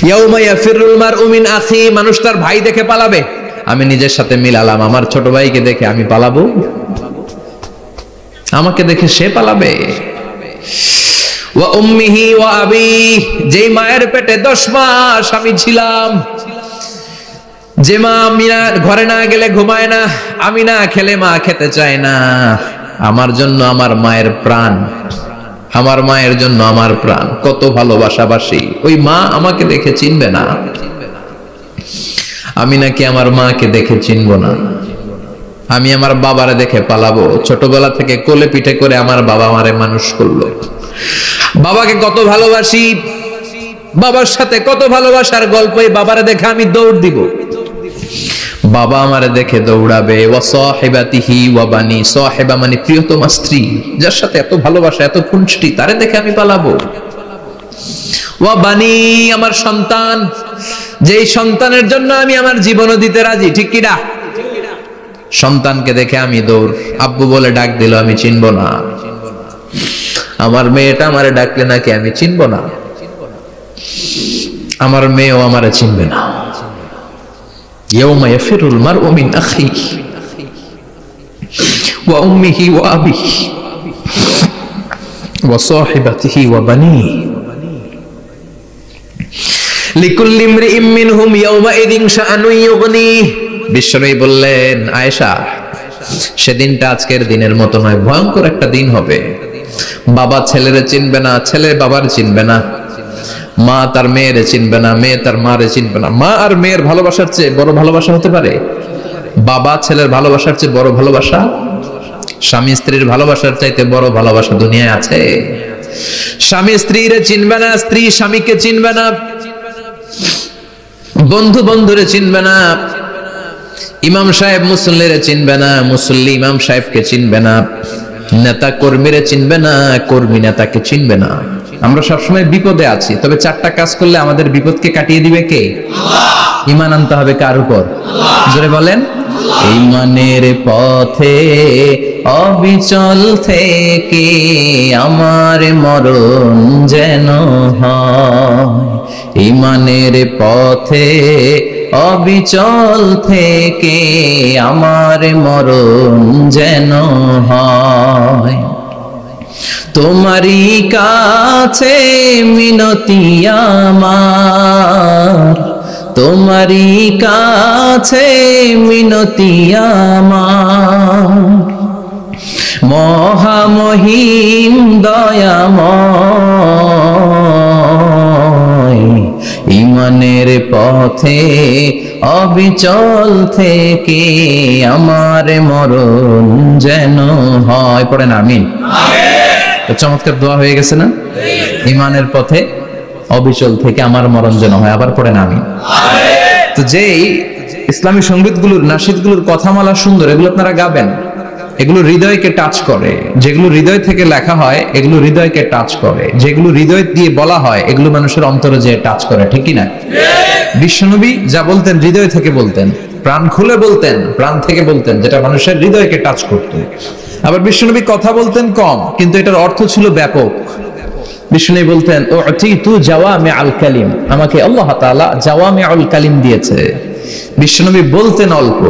ইয়াউমা ইয়াফিরুল মারউ মিন আখি, মানুষ তার ভাই দেখে পালাবে। আমি নিজের সাথে মিলালাম, আমার ছোট ভাইকে দেখে আমি পালাবো? আমাকে দেখে সে পালাবে? ওয়া উম্মিহি ওয়া আবি, যেই মায়ের পেটে 10 মাস আমি ছিলাম, যে মা মিনা ঘরে না গেলে ঘুমায় না, আমি না খেলে মা খেতে চায় না, আমার জন্য আমার মায়ের প্রাণ, আমার মায়ের জন্য আমার প্রাণ, কত ভালোবাসাবাসী। ওই মা আমাকে দেখে চিনবে না, আমি নাকি আমার মাকে দেখে চিনব না। আমি আমার বাবারে দেখে পালাবো। ছোটবেলা থেকে কোলে পিঠে করে আমার বাবা আমারে মানুষ করলো, বাবাকে কত ভালোবাসি, বাবার সাথে কত ভালোবাসার গল্প, এই বাবারে দেখে আমি দৌড় দিব, বাবা আমারে দেখে দৌড়াবে। ওয়া সাহিবাতিহি ওয়া বানি, সাহিবা মানে প্রিয়তমা স্ত্রী, যার সাথে এত ভালোবাসা এত খুনসুটি, তারে দেখে আমি পালাবো। ওয়া বানি, আমার সন্তান, যেই সন্তানের জন্য আমি আমার জীবনও দিতে রাজি, ঠিক কি না? সন্তানকে দেখে আমি দৌড়। আব্বু বলে ডাক দিল, আমি চিনব না। আমার মেয়েটা আমারে ডাকলে নাকি আমি চিনব না, আমার মেয়েও আমারে চিনবে না। ইয়াউমা ইয়াফিরুল মারউ মিন আখিহি ওয়া উম্মিহি ওয়া আবিহি ওয়া সাহিবাতিহি ওয়া বানিহি লিকুল্লি ইমরিইম মিনহুম ইয়াউমাইযিন শাআনুন ইউগনিহি। বিশ্বনবী বললেন, আয়েশা, সেদিনটা আজকের দিনের মতো নয়, ভয়ঙ্কর একটা দিন হবে। বাবা ছেলেরে চিনবে না, ছেলে বাবার চিনবে না, মা তার মেয়েরে চিনবে না, মেয়ে তার মারে চিনবে না। মা আর মেয়ের ভালোবাসার চেয়ে বড় ভালোবাসা হতে পারে? বাবা ছেলের ভালোবাসার চেয়ে বড় ভালোবাসা? স্বামী স্ত্রীর ভালোবাসার চাইতে বড় ভালোবাসা দুনিয়ায় আছে? স্বামী স্ত্রীরে চিনবে না, স্ত্রী স্বামীকে চিনবে না, বন্ধু বন্ধুরে চিনবে না, ইমাম সাহেব মুসল্লিরে চিনবে না, মুসল্লি ইমাম সাহেবকে চিনবে না, নেতা কর্মীরে চিনবে না, কর্মী নেতাকে চিনবে না। আমরা সবসময় বিপদে আছি, তবে 4টা কাজ করলে আমাদের বিপদকে কাটিয়ে দিবে কে? আল্লাহ। ঈমান আনতে হবে কার উপর? আল্লাহ। জোরে বলেন, ঈমানের পথে অবিচল থেকে আমার মরণ যেন হয়, ঈমানের পথে অবিচল থেকে আমার মরণ যেন হয়। তোমারই কাছে মিনতি আমার, তোমারই কাছে মিনতি আমার, মহামহিম দয়াময়, ঈমানের পথে অবিচল থেকে আমার মরণ যেন হয়। পড়েন আমিন। চমৎকার দোয়া হয়ে গেছে না? ঈমানের পথে অবিচল থেকে আমার মরণ যেন হয়। আবার পড়েন আমিন। তো যেই ইসলামী সঙ্গীতগুলোর, নাশিদগুলোর কথামালা সুন্দর, এগুলো আপনারা গাবেন, এগুলো হৃদয়কে টাচ করে। যেগুলো হৃদয় থেকে লেখা হয় এগুলো হৃদয়কে টাচ করে, যেগুলো হৃদয় দিয়ে বলা হয় এগুলো মানুষের অন্তরে যে টাচ করে, ঠিক কি না? বিশ্বনবী যা বলতেন হৃদয় থেকে বলতেন, প্রাণ খুলে বলতেন, প্রাণ থেকে বলতেন, যেটা মানুষের হৃদয়কে টাচ করত। আবার বিশ্বনবী কথা বলতেন কম, কিন্তু এটার অর্থ ছিল ব্যাপক। বিশ্বনবী বলতেন, উতিতু জাওয়ামিউল কালিম, আমাকে আল্লাহ তাআলা জাওয়ামিউল কালিম দিয়েছে। বিশ্বনবী বলতেন অল্প,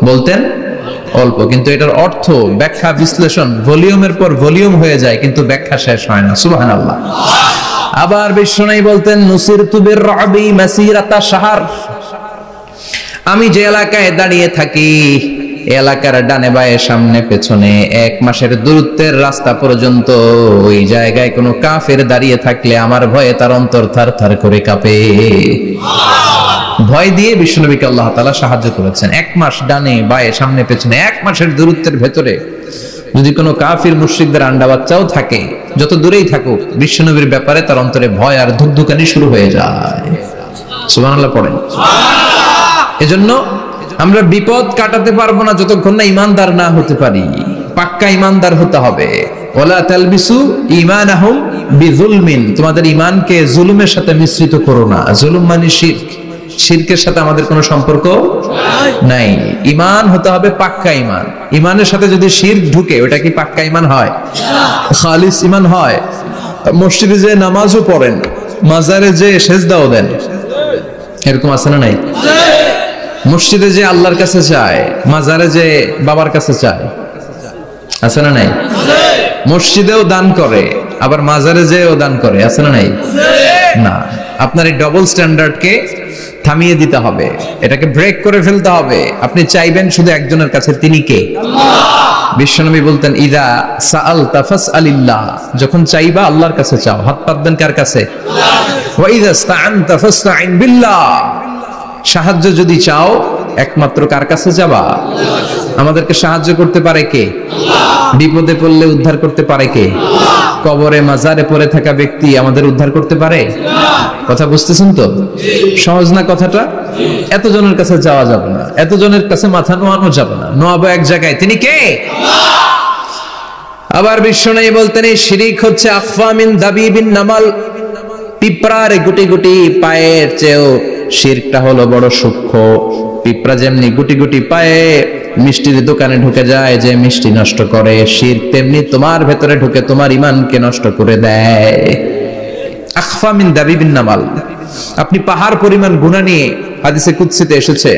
বলতেন অল্প, কিন্তু এটার অর্থ, ব্যাখ্যা, বিশ্লেষণ ভলিউমের পর ভলিউম হয়ে যায়, কিন্তু ব্যাখ্যা শেষ হয় না। সুবহানাল্লাহ। আবার বিশ্বনবী বলতেন, নুসিরতু বিররাবি মাসিরাতা শাহর, আমি যে এলাকায় দাঁড়িয়ে থাকি এলাকার ডানে বায়ে সামনে পেছনে 1 মাসের দূরত্বের রাস্তা পর্যন্ত ওই জায়গায় কোনো কাফের দাঁড়িয়ে থাকলে আমার ভয়ে তার অন্তর থার থার করে কাঁপে। ভয় দিয়ে বিশ্বনবীকে আল্লাহ তাআলা সাহায্য করেছেন। 1 মাস ডানে বায়ে সামনে পেছনে 1 মাসের দূরত্বের ভেতরে যদি কোনো কাফির মুশরিকদের আন্ডা বাচ্চাও থাকে, যত দূরেই থাকুক, বিশ্বনবীর ব্যাপারে তার অন্তরে ভয় আর ধুকধুকানি শুরু হয়ে যায়। সুবহানাল্লাহ পড়েন। এজন্য আমরা বিপদ কাটাতে পারবো না যতক্ষণ না ঈমানদার না হতে পারি। পাক্কা ঈমানদার হতে হবে। ওয়ালা তালবিসু ঈমানাহুম বিযুলমিন, তোমাদের ঈমানকে জুলুমের সাথে মিশ্রিত করো না। জুলুম মানে শিরক, শিরকের সাথে আমাদের কোনো সম্পর্ক নাই। ঈমান হতে হবে পাক্কা ঈমান। ঈমানের সাথে যদি শিরক ঢুকে, ওটা কি পাক্কা ঈমান হয়? খালিস ঈমান হয়? মসজিদে যে নামাজও পড়েন, মাজারে যে সেজদাও দেন, এরকম আছে না নাই? মসজিদে যে আল্লাহর কাছে চায়, মাজারে যে বাবার কাছে চায়, আছে না নাই? মসজিদেও দান করে, আবার মাজারে যেও দান করে, আছে না নাই? না, আপনার এই ডবল স্ট্যান্ডার্ডকে থামিয়ে দিতে হবে, এটাকে ব্রেক করে ফেলতে হবে। আপনি চাইবেন শুধু একজনের কাছে, তিনি কে? বিশ্বনবী বলতেন, ইদা সাআলতা ফাসআলিল্লাহ, যখন চাইবা আল্লাহর কাছে চাও। হাত পাতবেন কার কাছে? ওয়া ইদা ইসতাআনতা ফাসতাইন বিল্লাহ, সাহায্য যদি চাও একমাত্র কার কাছে যাবা? আমাদেরকে সাহায্য করতে পারে কে? বিপদে পড়লে উদ্ধার করতে পারে কে? কবরে মাজারে পড়ে থাকা ব্যক্তি আমাদের উদ্ধার করতে পারে? কথা বুঝতেছেন তো? সহজ না কথাটা? এতজনের কাছে যাওয়া যাবে না, এতজনের কাছে মাথা নোয়ানো যাবে না, নোয়াবো এক জায়গায়, তিনি কে? আবার বিশ্বনবী বলতেন, এই শিরিক হচ্ছে আখফা মিন দাবিবিন নামাল, পিঁপড়ার গুটি গুটি পায়ের চেয়েও শিরকটা হলো বড় সূক্ষ্ম। পিঁপড়া যেমনি গুটি গুটি পায়ে মিষ্টির দোকানে ঢুকে যায়, যে মিষ্টি নষ্ট করে, শিরক তেমনি তোমার ভেতরে ঢুকে তোমার ঈমানকে নষ্ট করে দেয়। আখফা মিন দাবিবিন নামাল। আপনি পাহাড় পরিমাণ গুনাহ নিয়ে, হাদিসে কুদসিতে এসেছে,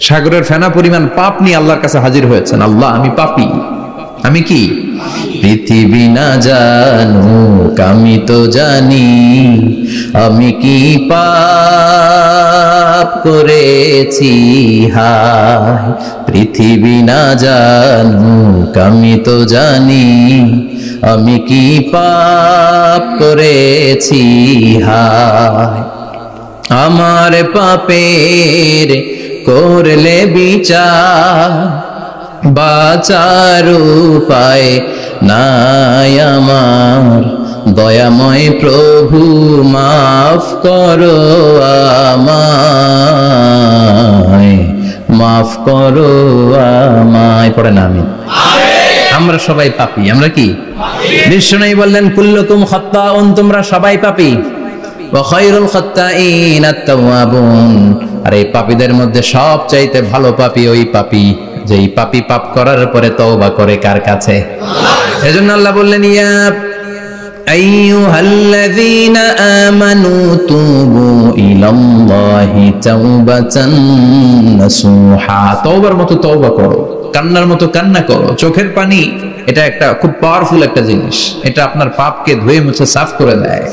সাগরের ফেনা পরিমাণ পাপ নিয়ে আল্লাহর কাছে হাজির হয়েছেন। আল্লাহ, আমি পাপী, আমি কি? পৃথিবী না জানুক আমি তো জানি, আমি কি পাপ করেছি হায়। পৃথিবী না জানুক আমি তো জানি, আমি কি পাপ করেছি হায়। আমার পাপের করলে বিচার, বাঁচার উপায় নাই আমার। দয়াময় প্রভু মাফ করো আমায়, মাফ করো আমায়। পড়েন আমিন। আমরা সবাই পাপী, আমরা কি? বিশ্বনবী বললেন, কুল্লুকুম খাত্তাউন, তোমরা সবাই পাপী। ওয়া খায়রুল খাত্তাইন আত-তাওয়াবুন, আর এই পাপীদের মধ্যে সবচাইতে ভালো পাপী ওই পাপী যেই পাপী পাপ করার পরে তওবা করে কার কাছে? এজন্য আল্লাহ বললেন, ইয়া আইয়ুহাল্লাযীনা আমানু তুবু ইলাল্লাহি তাওবাতান নাসুহা, তওবার মতো তওবা করো, কান্নার মতো কান্না করো। চোখের পানি এটা একটা খুব পাওয়ারফুল একটা জিনিস, এটা আপনার পাপকে ধুয়ে মুছে সাফ করে দেয়,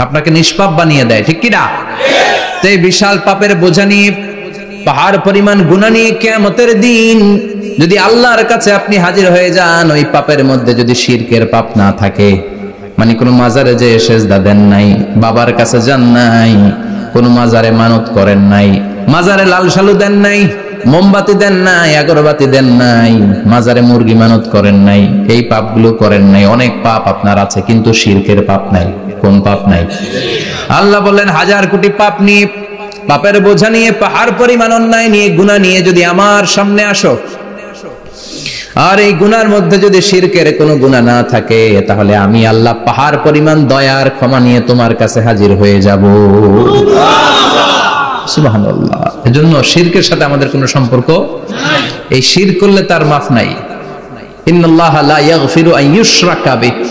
আপনাকে নিষ্পাপ বানিয়ে দেয়, ঠিক কি না? তো এই বিশাল পাপের বোঝা নিয়ে, পাহাড় পরিমাণ গুনাহ নিয়ে কিয়ামতের দিন যদি আল্লাহর কাছে আপনি হাজির হয়ে যান, ওই পাপের মধ্যে যদি শিরকের পাপ না থাকে, মানে কোনো মাজারে যে সেজদা দেন নাই, বাবার কাছে যান নাই, কোনো মাজারে মানত করেন নাই, মাজারে লাল শালু দেন নাই, মোমবাতি দেন নাই, আগরবাতি দেন নাই, মাজারে মুরগি মানত করেন নাই, এই পাপগুলো করেন নাই, অনেক পাপ আপনার আছে, কিন্তু শিরকের পাপ নাই। কোন পাপ নাই? আল্লাহ বললেন, হাজার কোটি পাপ নিয়ে, পাপের বোঝা নিয়ে, পাহাড় পরিমাণ অন্যায় নিয়ে, গুনাহ নিয়ে যদি আমার সামনে আসো, আর এই গুনার মধ্যে যদি শিরকের কোনো গুনাহ না থাকে, তাহলে আমি আল্লাহ পাহাড় পরিমাণ দয়ার ক্ষমা নিয়ে তোমার কাছে হাজির হয়ে যাব। সুবহানাল্লাহ। এজন্য শিরকের সাথে আমাদের কোনো সম্পর্ক এই শিরক করলে তার মাফ নাই। ইন্নাল্লাহা লা ইয়াগফিরু আন ইউশরাকা বিহি,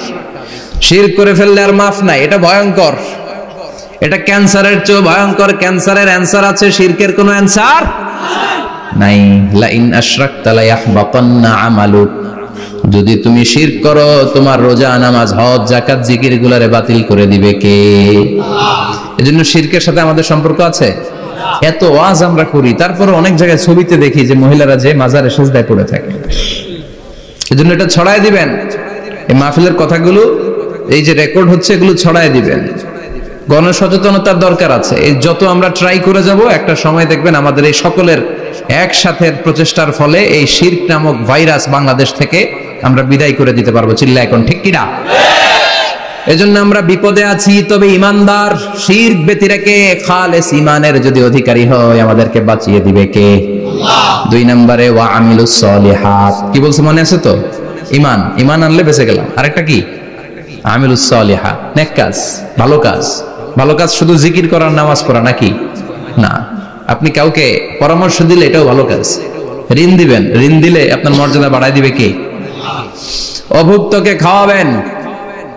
শিরক করে ফেললে আর মাফ নাই। এটা ভয়ঙ্কর, এটা ক্যান্সারের চেয়ে ভয়ঙ্কর। ক্যান্সারের অ্যানসার আছে, শিরকের কোনো অ্যানসার নাই। লা ইন আশরাকতা লা ইয়াহবাতান্না আমালুক, যদি তুমি শিরক করো, তোমার রোজা, নামাজ, হজ, যাকাত, জিকির গুলারে বাতিল করে দিবে কে? এজন্য শিরকের সাথে আমাদের সম্পর্ক আছে। এত ওয়াজ আমরা করি, তারপর অনেক জায়গায় ছবিতে দেখি যে মহিলারা যে মাজারে সিজদায় পড়ে থাকে। এজন্য এটা ছড়ায় দিবেন, এই মাহফিলের কথাগুলো এই যে রেকর্ড হচ্ছে, এগুলো ছড়ায় দিবেন। গণসচেতনতার দরকার আছে। এই যত আমরা ট্রাই করে যাব, একটা সময় দেখবেন আমাদের এই সকলের একসাথে প্রচেষ্টার ফলে এই শিরক নামক ভাইরাস বাংলাদেশ থেকে আমরা বিদায় করে দিতে পারবো। চিল্লা এখন, ঠিক কিনা? এজন্য আমরা বিপদে আছি, তবে ইমানদার শিরক ব্যতি রেখে খালেস ইমানের যদি অধিকারী হয়, আমাদেরকে বাঁচিয়ে দিবে কে? আল্লাহ। 2 নম্বরে ওয়া আমিলুস সলিহাত, কি বলছে মনে আছে তো? ঈমান, ঈমান আনলে বেঁচে গেলাম। আরেকটা কি? আমিলুস সলিহাত, নেক কাজ, ভালো কাজ। ভালো কাজ শুধু জিকির করার, নামাজ পড়া নাকি? না। আপনি কাউকে পরামর্শ দিলে এটাও ভালো কাজ। ঋণ দিবেন, ঋণ দিলে আপনার মর্যাদা বাড়ায় দিবে কে? অভুক্তকে খাওয়াবেন,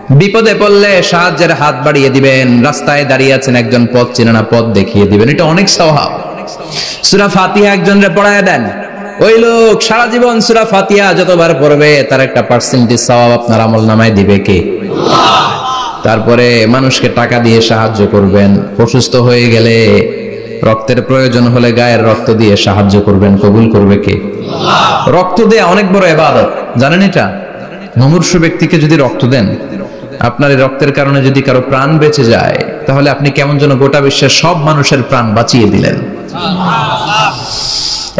বিপদে পড়লে সাহায্যের হাত বাড়িয়ে দিবেন, রাস্তায় দাঁড়িয়ে আছেন একজন পথ চেনে না, পথ দেখিয়ে দিবেন, এটা অনেক সওয়াব। সূরা ফাতিহা একজনরে পড়ায় দেন, ওই লোক সারা জীবন সূরা ফাতিহা যতবার পড়বে তার একটা পার্সেন্টেজ সওয়াব আপনার আমলনামায় দিবে কে? আল্লাহ। তারপরে মানুষকে টাকা দিয়ে সাহায্য করবেন, অসুস্থ হয়ে গেলে রক্তের প্রয়োজন হলে গায়ের রক্ত দিয়ে সাহায্য করবেন, কবুল করবে কে? আল্লাহ। রক্ত দেয়া অনেক বড় ইবাদত, জানেন এটা? মুমূর্ষু ব্যক্তিকে যদি রক্ত দেন, আপনার এই রক্তের কারণে যদি কারো প্রাণ বেঁচে যায়, তাহলে আপনি কেমন যেন গোটা বিশ্বের সব মানুষের প্রাণ বাঁচিয়ে দিলেন।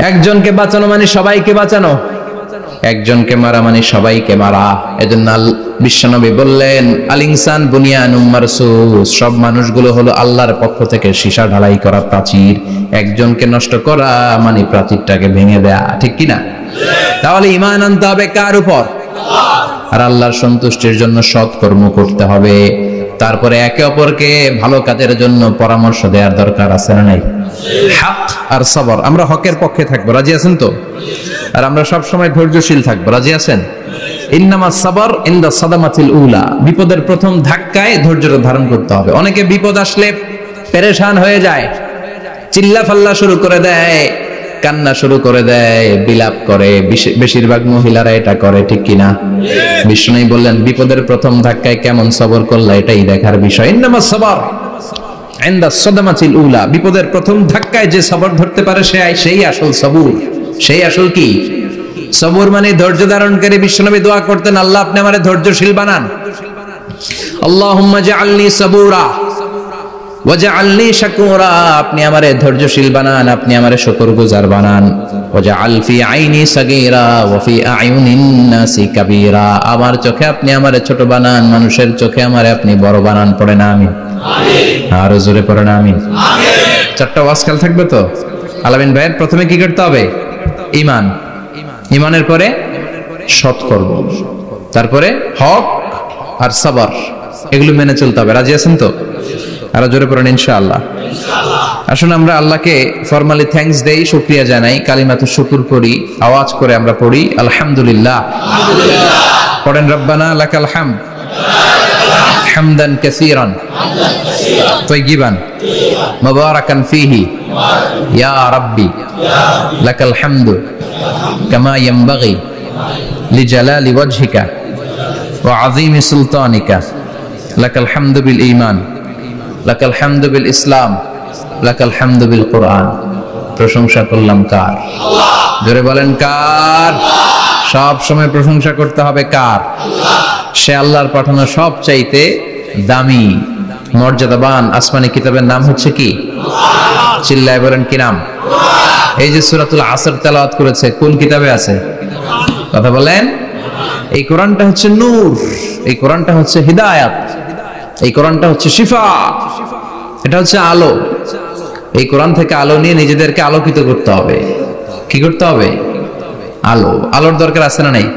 একজনকে বাঁচানো মানে সবাইকে বাঁচানো, একজনকে মারা মানে সবাইকে মারা। এজন্য বিশ্বনবী বললেন, আল ইনসান বুনিয়ানুম মারসুস, সব মানুষগুলো হলো আল্লাহর পক্ষ থেকে সীসা ঢালাই করা প্রাচীর। একজনকে নষ্ট করা মানে প্রাচীরটাকে ভেঙে দেয়া, ঠিক কি না? তাহলে ঈমান আনতে হবে কার উপর? আর আল্লাহর সন্তুষ্টির জন্য সৎ কর্ম করতে হবে। তারপরে একে অপরকে ভালো কাজের জন্য পরামর্শ দেওয়ার দরকার আছে না নাই? হক আর সবর, আমরা হকের পক্ষে থাকবো, রাজি আছেন তো? আর আমরা সব সময় ধৈর্যশীল থাকবো, রাজি আছেন? ইন্নামাস সাবর ইনদা সাদামাতিল উলা, বিপদের প্রথম ধাক্কায় ধৈর্যটা ধারণ করতে হবে। অনেকে বিপদ আসলে পেরেশান হয়ে যায়, চিল্লা ফাল্লা শুরু করে দেয়, কান্না শুরু করে দেয়, বিলাপ করে। বেশিরভাগ মহিলারা এটা করে, ঠিক কিনা? বিষ্ণু বললেন, বিপদের প্রথম ধাক্কায় কেমন সবর করলা এটাই দেখার বিষয়। ইন্নামাস সাবর ইনদা সাদামাতিল উলা, বিপদের প্রথম ধাক্কায় যে সবর ধরতে পারে সেই আসল সবুর, সেই আসল কি সবর মানে ধৈর্য ধারণকারী। বিশ্বনবী দোয়া করতেন, আল্লাহ আপনি আমারে ধৈর্যশীল বানান, আল্লাহুম্মা জাআলনি সাবুরা ওয়াজআলনি শাকুরা, আপনি আমারে ধৈর্যশীল বানান, আপনি আমারে শুকরগুজার বানান। ওয়াজআল ফি আইনি সাগীরা ওয়া ফি আয়ুনিন নাসি কাবীরা, আমার চোখে আপনি আমারে ছোট বানান, মানুষের চোখে আমারে আপনি বড় বানান। পড়েন আমিন। আমিন। আর জোরে পড়েন আমিন। আমিন। চারটা ওয়াজ কাল থাকবে তো? আলামিন ভাইয়ের প্রথমে কি করতে হবে? ঈমান। ঈমানের পরে সৎকর্ম, তারপরে হক আর সবর, এগুলো মেনে চলতে হবে। রাজি আছেন তো? আর জোরে পড়েন ইনশাআল্লাহ। আসুন আমরা আল্লাহকে ফরমালি থ্যাঙ্কস দেই, শুকরিয়া জানাই, কালিমাতু শুকর পড়ি, আওয়াজ করে আমরা পড়ি আলহামদুলিল্লাহ। পড়েন রব্বানা লাকাল হামদ হামদান কাসীরান তাইয়িবান মুবারাকান ফীহি ইয়া রাব্বি লাকাল হামদু কামা ইয়ানবাগি লিজালালি ওয়াজহিকা ওয়া আযীমি সুলতানিকা লাকাল হামদু বিল ঈমান লাকাল হামদু বিল ইসলাম লাকাল হামদু বিল কুরআন। প্রশংসা করলাম কার? আল্লাহ। জোরে বলেন কার? সব সময় প্রশংসা করতে হবে কার? আল্লাহ। সে আল্লাহর পাঠানো সবচাইতে দামি মর্যাদাবান আসমানি কিতাবের নাম হচ্ছে কি? আল্লাহ। চিল্লায় বলেন কি নাম? আল্লাহ। এই যে সূরাতুল আসর তেলাওয়াত করেছে, কোন কিতাবে আছে? কথা বলেন। এই কোরআনটা হচ্ছে নূর, এই কোরআনটা হচ্ছে হিদায়াত, এই কোরআনটা হচ্ছে শিফা, এটা হচ্ছে আলো। এই কোরআন থেকে আলো নিয়ে নিজেদেরকে আলোকিত করতে হবে। কি করতে হবে? আলো। আলোর দরকার আছে না নাই?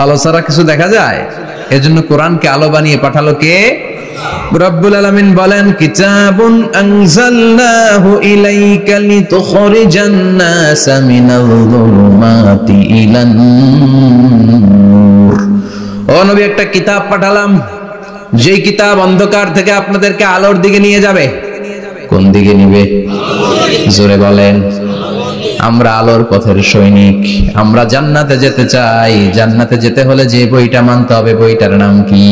আলো ছাড়া কিছু দেখা যায়? এজন্য কোরআনকে আলো বানিয়ে পাঠালো কে? রব্বুল আলামিন বলেন, কিতাবুন আনজালনাহু ইলাইকা লিতুখরিজান নাসা মিনাল যুলুমাতি ইলান নূর। ও নবী, একটা কিতাব পাঠালাম, যেই কিতাব অন্ধকার থেকে আপনাদেরকে আলোর দিকে নিয়ে যাবে। কোন দিকে নিবে? জোরে বলেন। আমরা আলোর পথের সৈনিক, আমরা জান্নাতে যেতে চাই। জান্নাতে যেতে হলে যে বইটা মানতে হবে, বইটার নাম কি?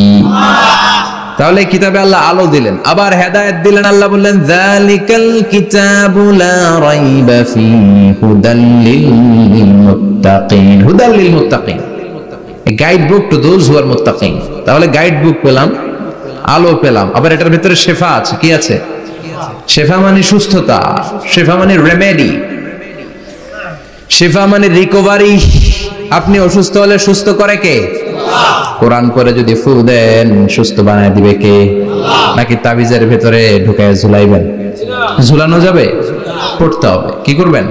তাহলে কিতাবে আল্লাহ আলো দিলেন, আবার হেদায়েত দিলেন। আল্লাহ বললেন, যালিকাল কিতাবু লা রাইবা ফীহি হুদাল লিল মুত্তাকিন। হুদাল লিল মুত্তাকিন, a guide book to those who are muttaqin। তাহলে গাইড বুক পেলাম, আলো পেলাম, আবার এটার ভিতরে শেফা আছে। কি আছে? শেফা মানে সুস্থতা, শেফা মানে রেমেডি, শেফা মানে রিকভারি। আপনি অসুস্থ হলে সুস্থ করে কে? কোরআন পড়ে যদি ফু দেন, সুস্থ বানায় দিবে কে? নাকি তাবিজের ভেতরে ঢুকায় ঝুলাইবেন? ঝুলানো যাবে? পড়তে হবে। কি করবেন?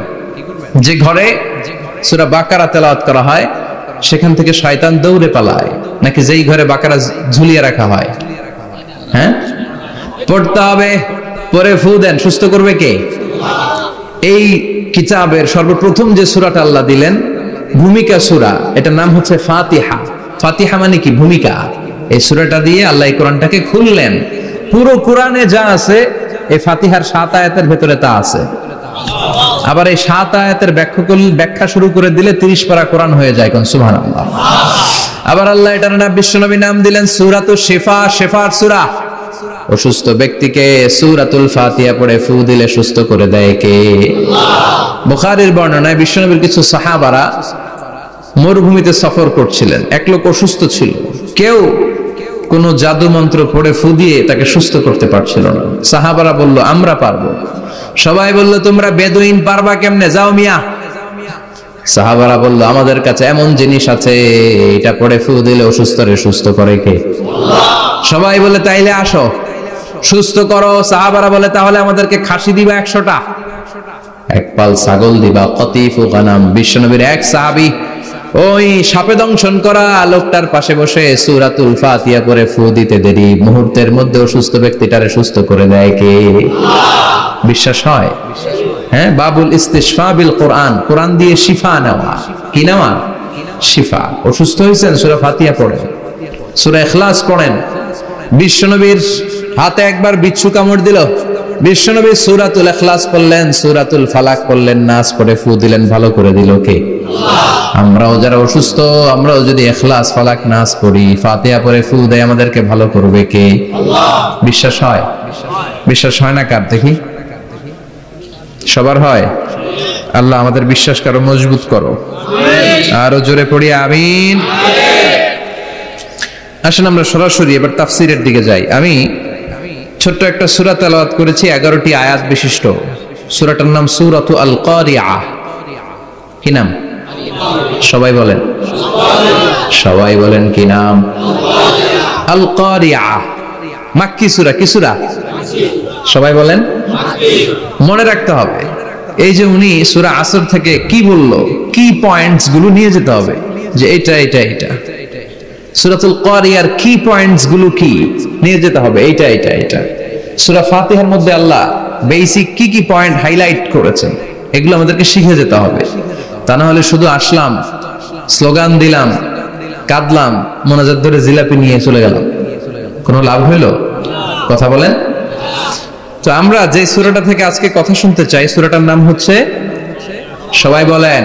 যে ঘরে সূরা বাকারা তেলাওয়াত করা হয় সেখান থেকে শয়তান দৌড়ে পালায়, নাকি যেই ঘরে বাকারা ঝুলিয়ে রাখা হয়? হ্যাঁ, পড়তে হবে। পরে ফু দেন, সুস্থ করবে কে? এই কিতাবের সর্বপ্রথম যে সূরাটা আল্লাহ দিলেন, ভূমিকা সূরা, এটার নাম হচ্ছে ফাতিহা। ফাতিহা মানে কি? ভূমিকা। এই সূরাটা দিয়ে আল্লাহ এই কোরআনটাকে খুললেন। পুরো কোরআনে যা আছে এই ফাতিহার 7 আয়াতের ভেতরে তা আছে। আবার এই 7 আয়াতের ব্যাখ্যা শুরু করে দিলে 30 পারা কোরআন হয়ে যায়। কোন সুবহানাল্লাহ। আবার আল্লাহ এটার নাম বিশ্বনবী নাম দিলেন সূরাতুশ শিফা, শিফার সূরা। অসুস্থ ব্যক্তিকে সূরাতুল ফাতিহা পড়ে ফু দিলে সুস্থ করে দেয় কে? বুখারীর বর্ণনায় বিশ্বনবীর কিছু সাহাবারা মরুভূমিতে সফর করছিলেন। এক লোক অসুস্থ ছিল, কেউ কোন জাদু মন্ত্র পড়ে ফু দিয়ে তাকে সুস্থ করতে পারছিল না। সাহাবারা বলল আমরা পারবো। সবাই বলল তোমরা বেদুইন পারবা কেমনে, যাও মিয়া। সাহাবারা বলল আমাদের কাছে এমন জিনিস আছে এটা পড়ে ফু দিলে অসুস্থরে সুস্থ করে কে? সবাই বলে তাইলে আসো সুস্থ করো। সাহাবারা বলে তাহলে আমাদেরকে খাসি দিবা 100টা, এক পাল ছাগল দিবা। কতিফু গানাম। বিশ্বনবীর এক সাহাবী ওই সাপে দংশন করা লোকটার পাশে বসে সূরাতুল ফাতিহা পড়ে ফু দিতে দেরি মুহূর্তের মধ্যে অসুস্থ ব্যক্তিটারে সুস্থ করে দেয় কে? বিশ্বাস হয়? হ্যাঁ, বাবুল ইস্তিশফা বিল কোরআন, কোরআন দিয়ে শিফা নেওয়া। কি নেওয়া? শিফা। অসুস্থ হয়েছেন সূরা ফাতিহা পড়েন, সূরা ইখলাস পড়েন। বিশ্বনবীর হাতে একবার বিচ্ছু কামড় দিল, বিশ্বনবী সূরাতুল ইখলাস পড়লেন, সূরাতুল ফালাক পড়লেন, নাস পড়ে ফু দিলেন, ভালো করে দিল কে? আমরাও যারা অসুস্থ আমরাও যদি ইখলাস ফালাক নাস পড়ি, ফাতিহা পড়ে ফু দেয়, আমাদেরকে ভালো করবে কে? বিশ্বাস হয়? বিশ্বাস হয় না কার? দেখি সবার হয়? আল্লাহ আমাদের বিশ্বাস করো, মজবুত করো। আরো জোরে পড়ি আমিন। আসেন আমরা সরাসরি এবার তাফসীরের দিকে যাই। আমি ছোট্ট একটা সূরা তেলাওয়াত করেছি, 11টি আয়াত বিশিষ্ট। সূরাটার নাম সূরাতু আল কারিআ। কি নাম? সবাই বলেন, সবাই বলেন কি নাম? আল কারিআ। মাক্কি সূরা। কি সূরা? সবাই বলেন। মনে রাখতে হবে এই যে উনি সূরা আসর থেকে কি বললো, কি পয়েন্টস গুলো নিয়ে যেতে হবে, যে এটা এটা এটা। সূরাতুল কারিয়ার কি পয়েন্টস গুলো কি নিয়ে যেতে হবে, এইটা এটা এটা। সূরা ফাতিহার মধ্যে আল্লাহ বেসিক কি কি পয়েন্ট হাইলাইট করেছেন, এগুলো আমাদেরকে শিখে যেতে হবে। তা না হলে শুধু আসলাম, স্লোগান দিলাম, কাঁদলাম, মোনাজাত ধরে জিলাপি নিয়ে চলে গেলাম, কোনো লাভ হইলো? কথা বলেন। তো আমরা যে সূরাটা থেকে আজকে কথা শুনতে চাই, সূরাটার নাম হচ্ছে, সবাই বলেন,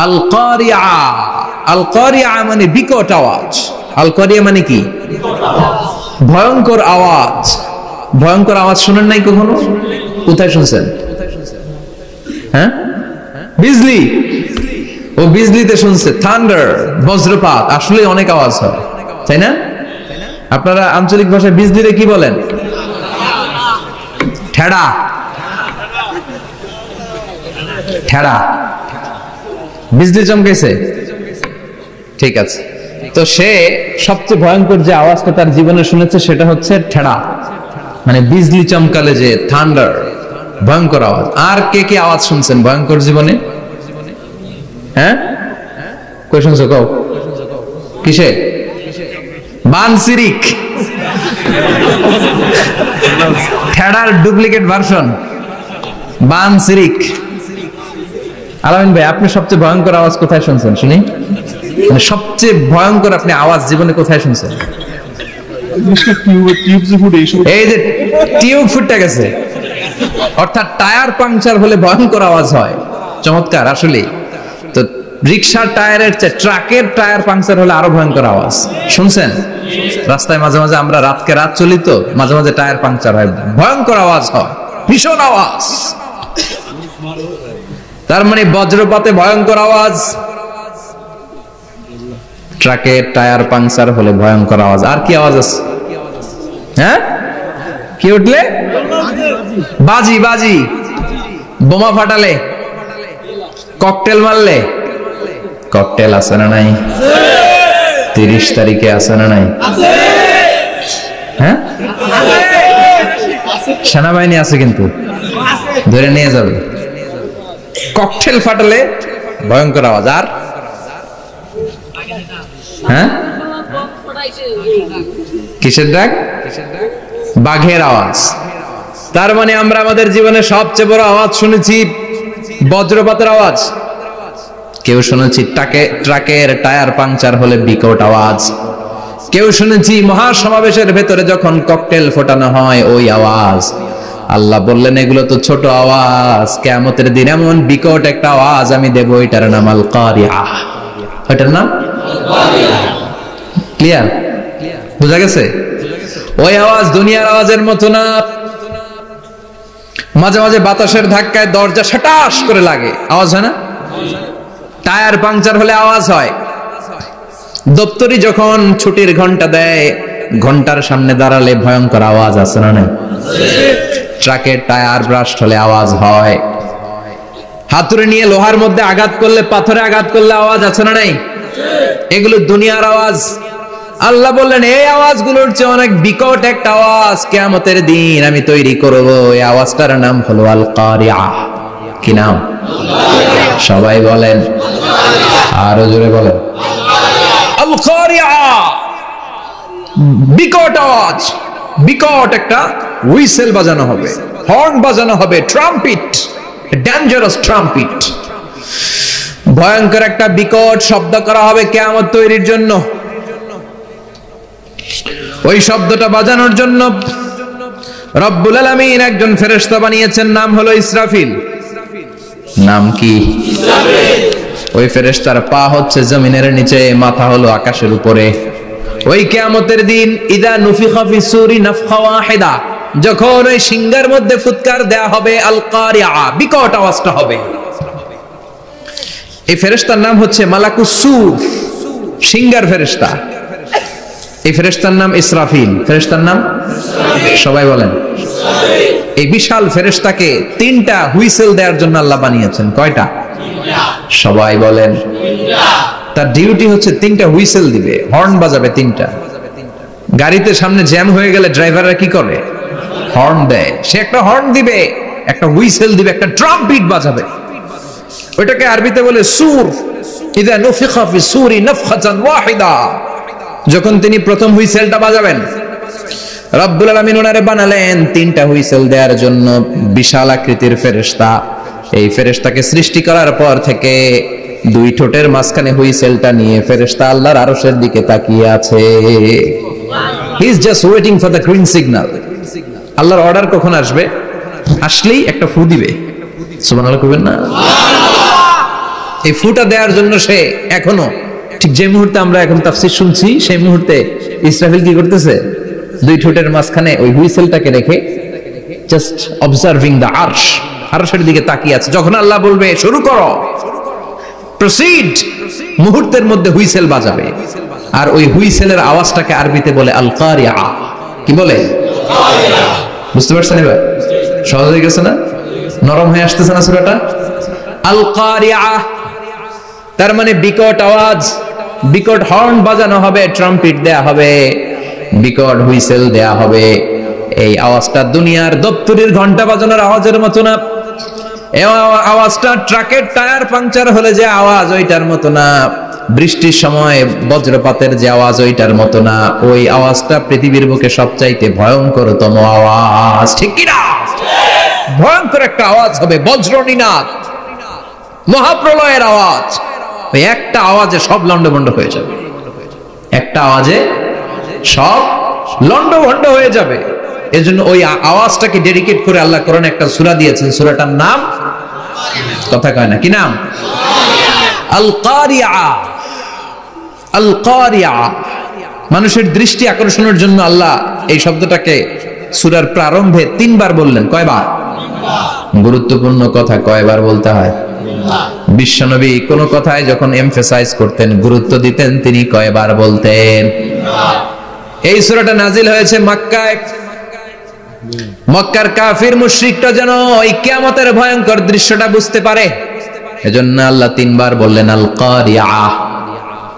আল কারিআ। আল কারিআ মানে বিকট আওয়াজ। আল কারিআ মানে কি? ভয়ঙ্কর আওয়াজ। ভয়ঙ্কর আওয়াজ শুনেন নাই কখনো? কোথায় শুনছেন? হ্যাঁ, বিজলি। ও বিজলিতে শুনছে, থান্ডার, বজ্রপাত। আসলে অনেক আওয়াজ হয়, তাই না? আপনারা আঞ্চলিক ভাষায় বিজলিরে কি বলেন? ঠেড়া। ঠেড়া। বিজলি চমকেছে, ঠিক আছে। তো সে সবচেয়ে ভয়ঙ্কর যে আওয়াজটা তার জীবনে শুনেছে সেটা হচ্ছে ঠেড়া, মানে বিজলি চমকালে যে থান্ডার, ভয়ঙ্কর আওয়াজ। আর কে কে আওয়াজ শুনছেন ভয়ঙ্কর জীবনে? হ্যাঁ, কই শুনছো? কও। কিসে? বানসিরিক। ঠেড়ার ডুপ্লিকেট ভার্সন বানসিরিক। আলামিন ভাই, আপনি সবচেয়ে ভয়ঙ্কর আওয়াজ কোথায় শুনছেন শুনি? মানে সবচেয়ে ভয়ঙ্কর আপনি আওয়াজ জীবনে কোথায় শুনছেন? এই যে টিউব ফুটে গেছে, অর্থাৎ টায়ার পাংচার হলে ভয়ঙ্কর আওয়াজ হয়। চমৎকার। আসলে তো রিকশার টায়ারের চেয়ে ট্রাকের টায়ার পাংচার হলে আরো ভয়ঙ্কর আওয়াজ। শুনছেন? রাস্তায় মাঝে মাঝে আমরা রাতকে রাত চলি, তো মাঝে মাঝে টায়ার পাংচার হয়, ভয়ঙ্কর আওয়াজ হয়, ভীষণ আওয়াজ। তার মানে বজ্রপাতে ভয়ঙ্কর আওয়াজ, ট্রাকের টায়ার পাংচার হলে ভয়ঙ্কর আওয়াজ। আর কি আওয়াজ আছে? হ্যাঁ, কি উঠলে? বাজি। বাজি। বোমা ফাটালে, ককটেল মারলে। ককটেল আছে না নাই? 30 তারিখে আছে না নাই? হ্যাঁ, সেনাবাহিনী আছে কিন্তু ধরে নিয়ে যাবে। ককটেল ফাটালে ভয়ঙ্কর আওয়াজ। আর হ্যাঁ, কিসের ডাক? বাঘের আওয়াজ। তার মানে আমরা আমাদের জীবনে সবচেয়ে বড় আওয়াজ শুনেছি বজ্রপাতের আওয়াজ। কেউ শুনেছি ট্রাকের টায়ার পাংচার হলে বিকট আওয়াজ। কেউ শুনেছি মহাসমাবেশের ভেতরে যখন ককটেল ফোটানো হয় ওই আওয়াজ। আল্লাহ বললেন এগুলো তো ছোট আওয়াজ, কিয়ামতের দিন এমন বিকট একটা আওয়াজ আমি দেব, এটার নাম আল কারিআহ। এটার নাম ক্লিয়ার? বুঝা গেছে? ওই আওয়াজ দুনিয়ার আওয়াজের মতো না। মাঝে মাঝে বাতাসের ধাক্কায় দরজা সাটাস করে লাগে, আওয়াজ হয় না? টায়ার পাংচার হলে আওয়াজ হয়। দপ্তরি যখন ছুটির ঘন্টা দেয়, ঘন্টার সামনে দাঁড়ালে ভয়ঙ্কর আওয়াজ আছে না? ট্রাকের টায়ার ব্রাস্ট হলে আওয়াজ হয়। হাতুড়ি নিয়ে লোহার মধ্যে আঘাত করলে, পাথরে আঘাত করলে আওয়াজ আছে না? নাই। এগুলো দুনিয়ার আওয়াজ। আল্লাহ বললেন এই আওয়াজগুলোর চেয়ে অনেক বিকট একটা আওয়াজ কিয়ামতের দিন আমি তৈরি করব। এই আওয়াজটার নাম হলো আল কারিআহ। কি নাম? সবাই বলেন, আরো জোরে বলেন, আল কারিআহ। বিকট আওয়াজ, বিকট একটা হুইসেল বাজানো হবে, হর্ন বাজানো হবে, ট্রাম্পিট, ডেঞ্জারাস ট্রাম্পিট। ভয়ঙ্কর একটা বিকট শব্দ করা হবে কিয়ামত তৈরির জন্য। ওই শব্দটা বাজানোর জন্য রব্বুল আলামিন একজন ফেরেশতা বানিয়েছেন, নাম হলো ইসরাফিল। নাম কি? ইসরাফিল। ওই ফেরেশতার পা হচ্ছে জমিনের নিচে, মাথা হলো আকাশের উপরে। ওই কিয়ামতের দিন ইদা নুফিখা ফিস সূরি নাফখা ওয়াহিদা, যখন ওই সিংহার মধ্যে ফুৎকার দেয়া হবে আল কারিআহ, বিকট আওয়াজটা হবে। এই ফেরেশতার নাম হচ্ছে মালাকুস সূর, সিংহার ফেরেশতা। এই ফেরেশতার নাম ইসরাফিল। ফেরেশতার নাম সবাই বলেন। এই বিশাল ফেরেশতাকে তিনটা হুইসেল দেওয়ার জন্য আল্লাহ বানিয়েছেন। কয়টা? সবাই বলেন। তার ডিউটি হচ্ছে তিনটা হুইসেল দিবে, হর্ন বাজাবে তিনটা। গাড়িতে সামনে জ্যাম হয়ে গেলে ড্রাইভাররা কি করে? হর্ন দেয়। সে একটা হর্ন দিবে, একটা হুইসেল দিবে, একটা ট্রাম্পিট বাজাবে। ওইটাকে আরবিতে বলে সূর। ইদা নুফিখা ফিস সূরি নাফখাতান ওয়াহিদা, যখন তিনি প্রথম হুইসেলটা বাজাবেন, রব্বুল আলামিন ওনারে বানালেন তিনটা হুইসেল দেওয়ার জন্য বিশাল আকৃতির ফেরেশতা। এই ফেরেশতাকে সৃষ্টি করার পর থেকে দুই ঠোঁটের মাঝখানে হুইসেলটা নিয়ে ফেরেশতা আল্লাহর আরশের দিকে তাকিয়ে আছে। He is just waiting for the green signal. আল্লাহর অর্ডার কখন আসবে, আসলেই একটা ফু দিবে। সুবহানাল্লাহ কইবেন না? এই ফুটা দেওয়ার জন্য সে এখনো, ঠিক যে মুহূর্তে আমরা এখন তাফসীর শুনছি সেই মুহূর্তে ইসরাফিল কি করতেছে? দুই ঠোঁটের মাঝখানে ওই হুইসেলটাকে রেখে জাস্ট অবজার্ভিং দ্য আরশ, আরশের দিকে তাকিয়ে আছে। যখন আল্লাহ বলবে শুরু করো, প্রসিড, মুহূর্তের মধ্যে হুইসেল বাজাবে। আর ওই হুইসেলের আওয়াজটাকে আরবিতে বলে আল কারিআহ। কি বলে? বুঝতে পারছেন এবার? সহজ হয়ে গেছে না? নরম হয়ে আসতেছে না সূরাটা? আল কারিআহ তার মানে বিকট আওয়াজ, বিকট হর্ন বাজানো হবে, ট্রাম্পিট দেয়া হবে, বিকট হুইসেল দেয়া হবে। এই আওয়াজটা দুনিয়ার দপ্তরির ঘন্টা বাজানোর আওয়াজের মতো না। এই আওয়াজটা ট্রাকের টায়ার পাংচার হলে যে আওয়াজ ওইটার মতো না। বৃষ্টির সময় বজ্রপাতের যে আওয়াজ ওইটার মতো না। ওই আওয়াজটা পৃথিবীর বুকে সবচাইতে ভয়ঙ্করতম আওয়াজ। ঠিক কি না? ভয়ঙ্কর একটা আওয়াজ হবে, বজ্রনিনাদ, মহাপ্রলয়ের আওয়াজ। ওই একটা আওয়াজে সব লন্ডভন্ড হয়ে যাবে। একটা আওয়াজে সব লন্ডভন্ড হয়ে যাবে। এজন্য ওই আওয়াজটাকে ডেডিকেট করে আল্লাহ কোরআনে একটা সূরা দিয়েছেন। সূরাটার নাম, কথা কয় না, কি নাম? আল কারিআহ। আল কারিআহ মানুষের দৃষ্টি আকর্ষণের জন্য আল্লাহ এই শব্দটাকে সূরার প্রারম্ভে 3 বার বললেন। কয়বার? গুরুত্বপূর্ণ কথা কয়বার বলতে হয়? বিশ্বনবী কোন কথায় যখন এমফাসাইজ করতেন, গুরুত্ব দিতেন, তিনি কয়বার বলতেন? এই সূরাটা নাজিল হয়েছে মক্কায়। মক্কার কাফির মুশরিকরা যেন ওই কিয়ামতের ভয়ঙ্কর দৃশ্যটা বুঝতে পারে, এজন্য আল্লাহ 3 বার বললেন আল কারিআহ,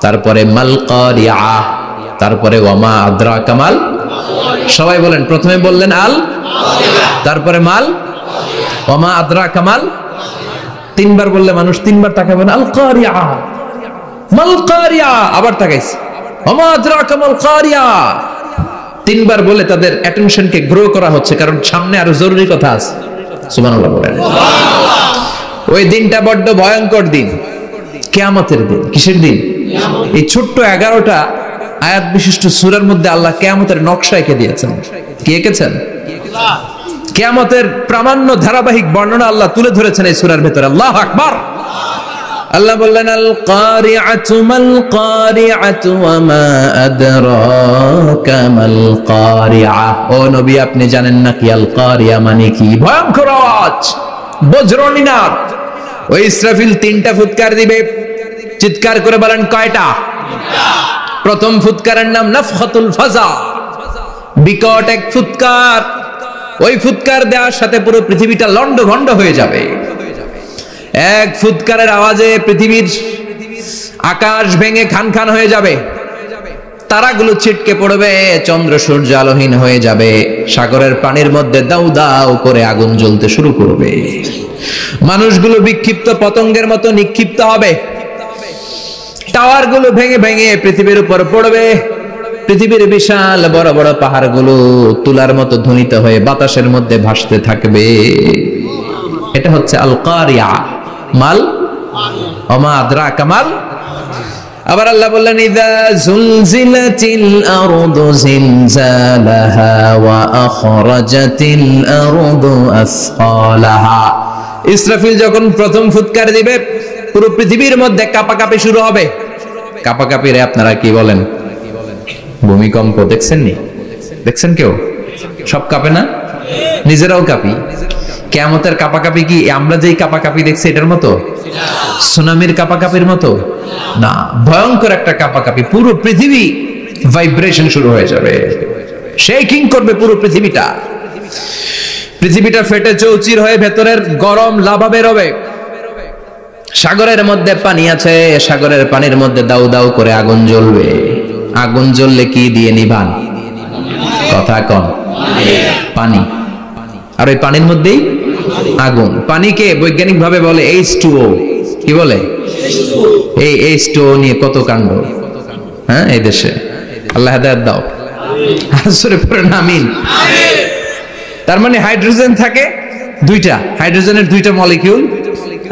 তারপরে মাল কারিআহ, তারপরে ওয়ামা আদরাকা মাল। সবাই বলেন, প্রথমে বললেন আল, তারপরে মাল, ওয়ামা আদরাকা মাল। 3 বার বললে মানুষ 3 বার তাকাবেন, আল কারিআহ, মাল কারিআহ, আবার তাকাইছে, ওয়ামা আদরাকা মাল কারিআহ। 3 বার বলে তাদের অ্যাটেনশনকে গ্রো করা হচ্ছে, কারণ সামনে আরো জরুরি কথা আছে। সুবহানাল্লাহ বলেন। ওই দিনটা বড্ড ভয়ঙ্কর দিন, কিয়ামতের দিন। কিসের দিন? এই ছোট্ট 11টা আয়াত বিশিষ্ট সূরার মধ্যে আল্লাহ কিয়ামতের নকশা এঁকে দিয়েছেন। কি এঁকেছেন? কিয়ামতের প্রামাণ্য ধারাবাহিক বর্ণনা আল্লাহ তুলে ধরেছেন এই সূরার ভেতরে। আল্লাহু আকবার। আল্লাহ বললেন আল কারিআতু মাল কারিআতু ওয়া মা আদরাকা মাল কারিআ। ও নবী, আপনি জানেন না কি আল কারিআ মানে কি? ভয়ঙ্কর আওয়াজ, বজ্রনিনাদ। ওই ইসরাফিল 3টা ফুৎকার দিবে। চিৎকার করে বলেন কয়টা? 3টা। প্রথম ফুৎকারের নাম নাফখাতুল ফাজা, বিকট এক ফুৎকার। ওই ফুৎকার দেওয়ার সাথে পুরো পৃথিবীটা লন্ডভন্ড হয়ে যাবে। এক ফুৎকারের আওয়াজে পৃথিবীর আকাশ ভেঙে খান খান হয়ে যাবে, তারাগুলো ছিটকে পড়বে, চন্দ্র সূর্য আলোহীন হয়ে যাবে, সাগরের পানির মধ্যে দাউ দাউ করে আগুন জ্বলতে শুরু করবে, মানুষগুলো বিক্ষিপ্ত পতঙ্গের মতো নিক্ষিপ্ত হবে, টাওয়ারগুলো ভেঙে ভেঙে পৃথিবীর উপর পড়বে, পৃথিবীর বিশাল বড় বড় পাহাড়গুলো তুলার মতো ধ্বনিত হয়ে বাতাসের মধ্যে ভাসতে থাকবে। এটা হচ্ছে আল কারিয়া। মাল ওমা আদরাকা মাল। আবার আল্লাহ বললেন ইযা যুলজিলাতিল আরদু জিলজালাহা ওয়া আখরাজাতিল আরদু আসফালাহা। ইসরাফিল যখন প্রথম ফুৎকার দিবে পুরো পৃথিবীর মধ্যে কাঁপাকাঁপি শুরু হবে। কাঁপাকাঁপিরে আপনারা কি বলেন? ভূমিকম্প দেখছেন নি? দেখছেন কেউ? সব কাঁপে না? নিজেরাও কাঁপি। কিয়ামতের কাঁপাকাঁপি কি আমরা যেই কাঁপাকাঁপি দেখছি এটার মতো? সুনামির কাঁপাকাঁপির মতো না, ভয়ঙ্কর একটা কাঁপাকাঁপি। পুরো পৃথিবী ভাইব্রেশন শুরু হয়ে যাবে, শেকিং করবে পুরো পৃথিবীটা। পৃথিবীটা ফেটে চৌচির হয়ে ভেতরের গরম লাভা বের হবে। সাগরের মধ্যে পানি আছে, সাগরের পানির মধ্যে দাউ দাউ করে আগুন জ্বলবে। আগুন জ্বললে কি দিয়ে নিভান? কথা কন। পানি। আর ওই পানির মধ্যেই আগুন। পানিকে বৈজ্ঞানিক ভাবে বলে H2O। কি বলে? এই H2O নিয়ে কত কাণ্ড, হ্যাঁ, এই দেশে। আল্লাহ হেদায়েত দাও। আসরে পড়েন আমিন। তার মানে হাইড্রোজেন থাকে 2টা, হাইড্রোজেনের 2টা মলিকিউল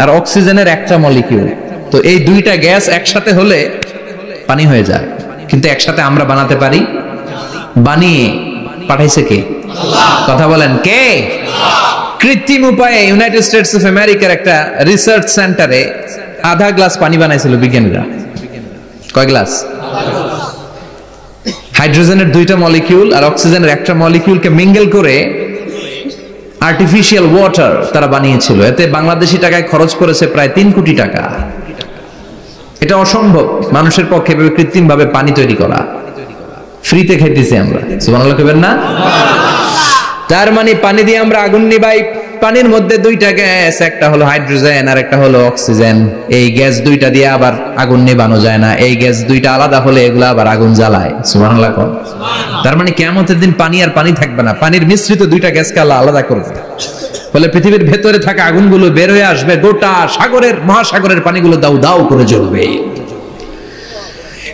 আর অক্সিজেনের 1টা মলিকিউল। তো এই 2টা গ্যাস একসাথে হলে পানি হয়ে যায়। কিন্তু একসাথে আমরা বানাতে পারি? বানিয়ে পাঠাইছে কে? কথা বলেন কে? কৃত্রিম উপায়ে ইউনাইটেড স্টেটস অফ আমেরিকার একটা রিসার্চ সেন্টারে আধা গ্লাস পানি বানাইছিল বিজ্ঞানীরা। কয় গ্লাস? হাইড্রোজেনের 2টা মলিকিউল আর অক্সিজেনের 1টা মলিকিউলকে মিঙ্গেল করে আর্টিফিশিয়াল ওয়াটার তারা বানিয়েছিল। এতে বাংলাদেশি টাকায় খরচ করেছে প্রায় 3 কোটি টাকা। এটা অসম্ভব মানুষের পক্ষে কৃত্রিম ভাবে পানি তৈরি করা। ফ্রিতে খাইতেছি আমরা, সুবহানাল্লাহ কইবেন না? তার মানে পানি দিয়ে আমরা আগুন নিভাই। পানির মধ্যে 2টা গ্যাস, একটা হলো হাইড্রোজেন আর একটা হলো অক্সিজেন। এই গ্যাস 2টা দিয়ে আবার আগুন নিভানো যায় না। এই গ্যাস 2টা আলাদা হলে এগুলো আবার আগুন জ্বালায়। সুবহানাল্লাহ কোন। তার মানে কিয়ামতের দিন পানি আর পানি থাকবে না, পানির মিশ্রিত 2টা গ্যাসকে আল্লাহ আলাদা করবে। বলে পৃথিবীর ভেতরে থাকা আগুনগুলো বের হয়ে আসবে, গোটা সাগরের মহাসাগরের পানিগুলো দাউ দাউ করে জ্বলবে।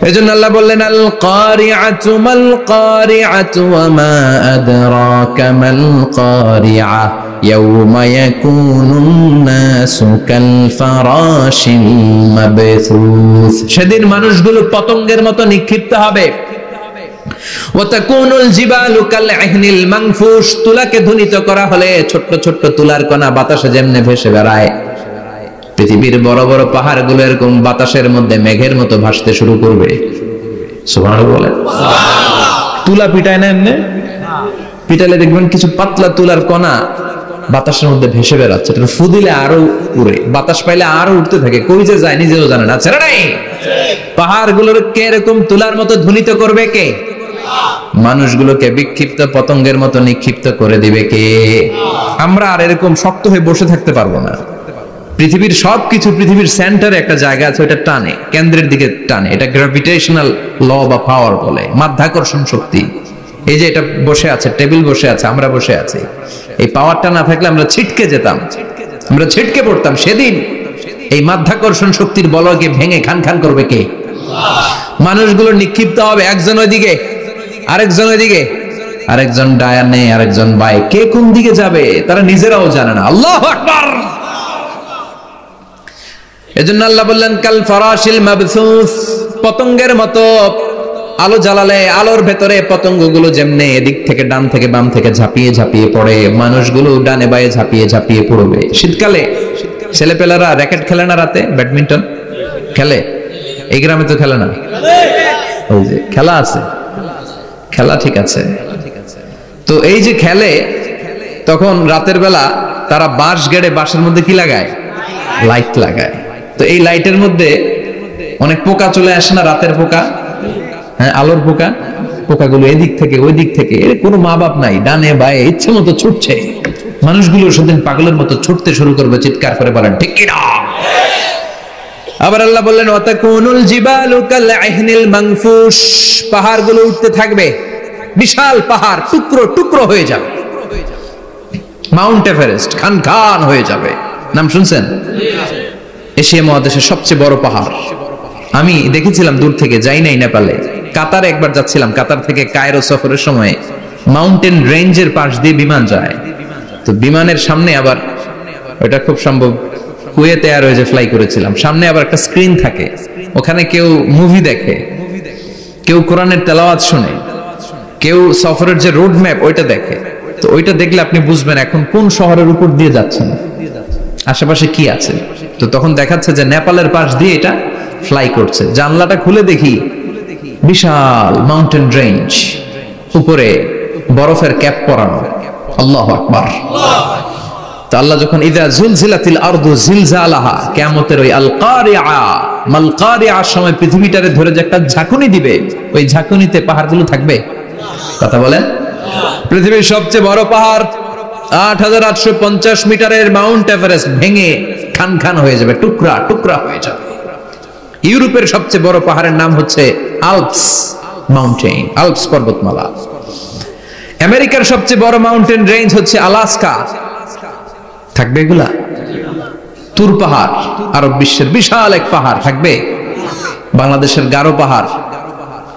এজন্য আল্লাহ বললেন আল কারিআতু মাল কারিআতু ওয়া মা আদরাকা মাল কারিআ ইয়াওমা ইয়াকুনুন নাসু কাল ফারাশিল মাবথুস। সেদিন মানুষগুলো পতঙ্গের মতো নিক্ষিপ্ত হবে। ওয়া তাকুনুল জিবালু কাল ইহনিল মানফুশ। তুলাকে ধ্বনিত করা হলে ছোট্ট ছোট্ট তুলার কণা বাতাসে যেমনে ভেসে বেড়ায়, পৃথিবীর বড় বড় পাহাড়গুলো এরকম বাতাসের মধ্যে মেঘের মতো ভাসতে শুরু করবে। সুবহানাল্লাহ বলেন। তুলা পিটায় না এমনি? পিটালে দেখবেন কিছু পাতলা তুলার কণা বাতাসের মধ্যে ভেসে বেড়াচ্ছে। এটা ফু দিলে আরো উড়ে, বাতাস পাইলে আরো উঠতে থাকে, কই যে যায় নিজেও জানে না। ছেড়ে নাই। পাহাড়গুলোর কে এরকম তুলার মতো ধ্বনিত করবে কে? মানুষগুলোকে বিক্ষিপ্ত পতঙ্গের মতো নিক্ষিপ্ত করে দিবে কে? আমরা আর এরকম শক্ত হয়ে বসে থাকতে পারবো না। পৃথিবীর সবকিছু, পৃথিবীর সেন্টারে একটা জায়গা আছে, ওটা টানে, কেন্দ্রের দিকে টানে। এটা গ্র্যাভিটেশনাল ল বা পাওয়ার বলে, মাধ্যাকর্ষণ শক্তি। এই যে এটা বসে আছে, টেবিল বসে আছে, আমরা বসে আছি, এই পাওয়ারটা না থাকলে আমরা ছিটকে যেতাম, আমরা ছিটকে পড়তাম। সেদিন এই মাধ্যাকর্ষণ শক্তির বলয়কে ভেঙে খান খান করবে কে? মানুষগুলো নিক্ষিপ্ত হবে, একজন ওইদিকে, আরেকজন ওইদিকে, আরেকজন ডায়ানে, আরেকজন বাই। কে কোন দিকে যাবে তারা নিজেরাও জানে না। আল্লাহু আকবার। এজন্য আল্লাহ বললেন কাল ফারাশিল মাবথুস, পতঙ্গের মতো আলো জ্বালালে আলোর ভেতরে পতঙ্গগুলো যেমনে এদিক থেকে ডান থেকে বাম থেকে ঝাঁপিয়ে ঝাঁপিয়ে পড়ে, মানুষগুলো ডানে বায়ে ঝাঁপিয়ে ঝাঁপিয়ে পড়বে। শীতকালে ছেলেপেলারা র্যাকেট খেলে না, রাতে ব্যাডমিন্টন খেলে, এই গ্রামে তো খেলে না, ওই যে খেলা আছে, খেলা ঠিক আছে। তো এই যে খেলে, তখন রাতের বেলা তারা বাঁশ গেড়ে, বাঁশের মধ্যে কি লাগায়? লাইট লাগায়। তো এই লাইটের মধ্যে অনেক পোকা চলে আসে না, রাতের পোকা, হ্যাঁ আলোর পোকা, পোকাগুলো এদিক থেকে ওই দিক থেকে, এর কোনো মা বাপ নাই, ডানে বায়ে ইচ্ছে মতো ছুটছে। মানুষগুলো সেদিন পাগলের মতো ছুটতে শুরু করবে, চিৎকার করে বলেন ঠিক কি না? আবার আল্লাহ বললেন ওয়াতাকুনুল জিবালু কালআহনিল মানফুশ, পাহাড়গুলো উঠতে থাকবে, বিশাল পাহাড় টুকরো টুকরো হয়ে যাবে। মাউন্ট এভারেস্ট খান খান হয়ে যাবে, নাম শুনছেন? এশিয়া মহাদেশের সবচেয়ে বড় পাহাড়। আমি দেখেছিলাম দূর থেকে, যাই নাই নেপালে, কাতারে একবার যাচ্ছিলাম, কাতার থেকে কায়রো সফরের সময় মাউন্টেন রেঞ্জের পাশ দিয়ে বিমান যায়। তো বিমানের সামনে আবার, ওটা খুব সম্ভব কুয়েতে আর যে ফ্লাই করেছিলাম, সামনে আবার একটা স্ক্রিন থাকে, ওখানে কেউ মুভি দেখে, কেউ কোরআনের তেলাওয়াত শুনে, কেউ সফরের যে রোড ম্যাপ ওইটা দেখে। তো ওইটা দেখলে আপনি বুঝবেন এখন কোন শহরের উপর দিয়ে যাচ্ছেন, আশেপাশে কি আছে। তো তখন দেখাচ্ছে যে নেপালের পাশ দিয়ে এটা ফ্লাই করছে। জানলাটা খুলে দেখি বিশাল মাউন্টেন রেঞ্জ, উপরে বরফের ক্যাপ পরানো। আল্লাহু আকবার। তো আল্লাহ যখন ইযা যুলজিলাতিল আরদু জিলজালাহা, কিয়ামতের ওই আল কারিআ মাল কারিআর সময় পৃথিবীটারে ধরে যে একটা ঝাঁকুনি দিবে, ওই ঝাঁকুনিতে পাহাড়গুলো থাকবে। কথা বলেন? পৃথিবীর সবচেয়ে বড় পাহাড় ৮৮৫০ মিটারের মাউন্ট এভারেস্ট ভেঙে খান খান হয়ে যাবে, টুকরা টুকরা হয়ে যাবে। ইউরোপের সবচেয়ে বড় পাহাড়ের নাম হচ্ছে আল্পস মাউন্টেন, আল্পস পর্বতমালা। আমেরিকার সবচেয়ে বড় মাউন্টেন রেঞ্জ হচ্ছে আলাস্কা, থাকবে এগুলা? তুর পাহাড় আরব বিশ্বের বিশাল এক পাহাড় থাকবে। বাংলাদেশের গারো পাহাড়,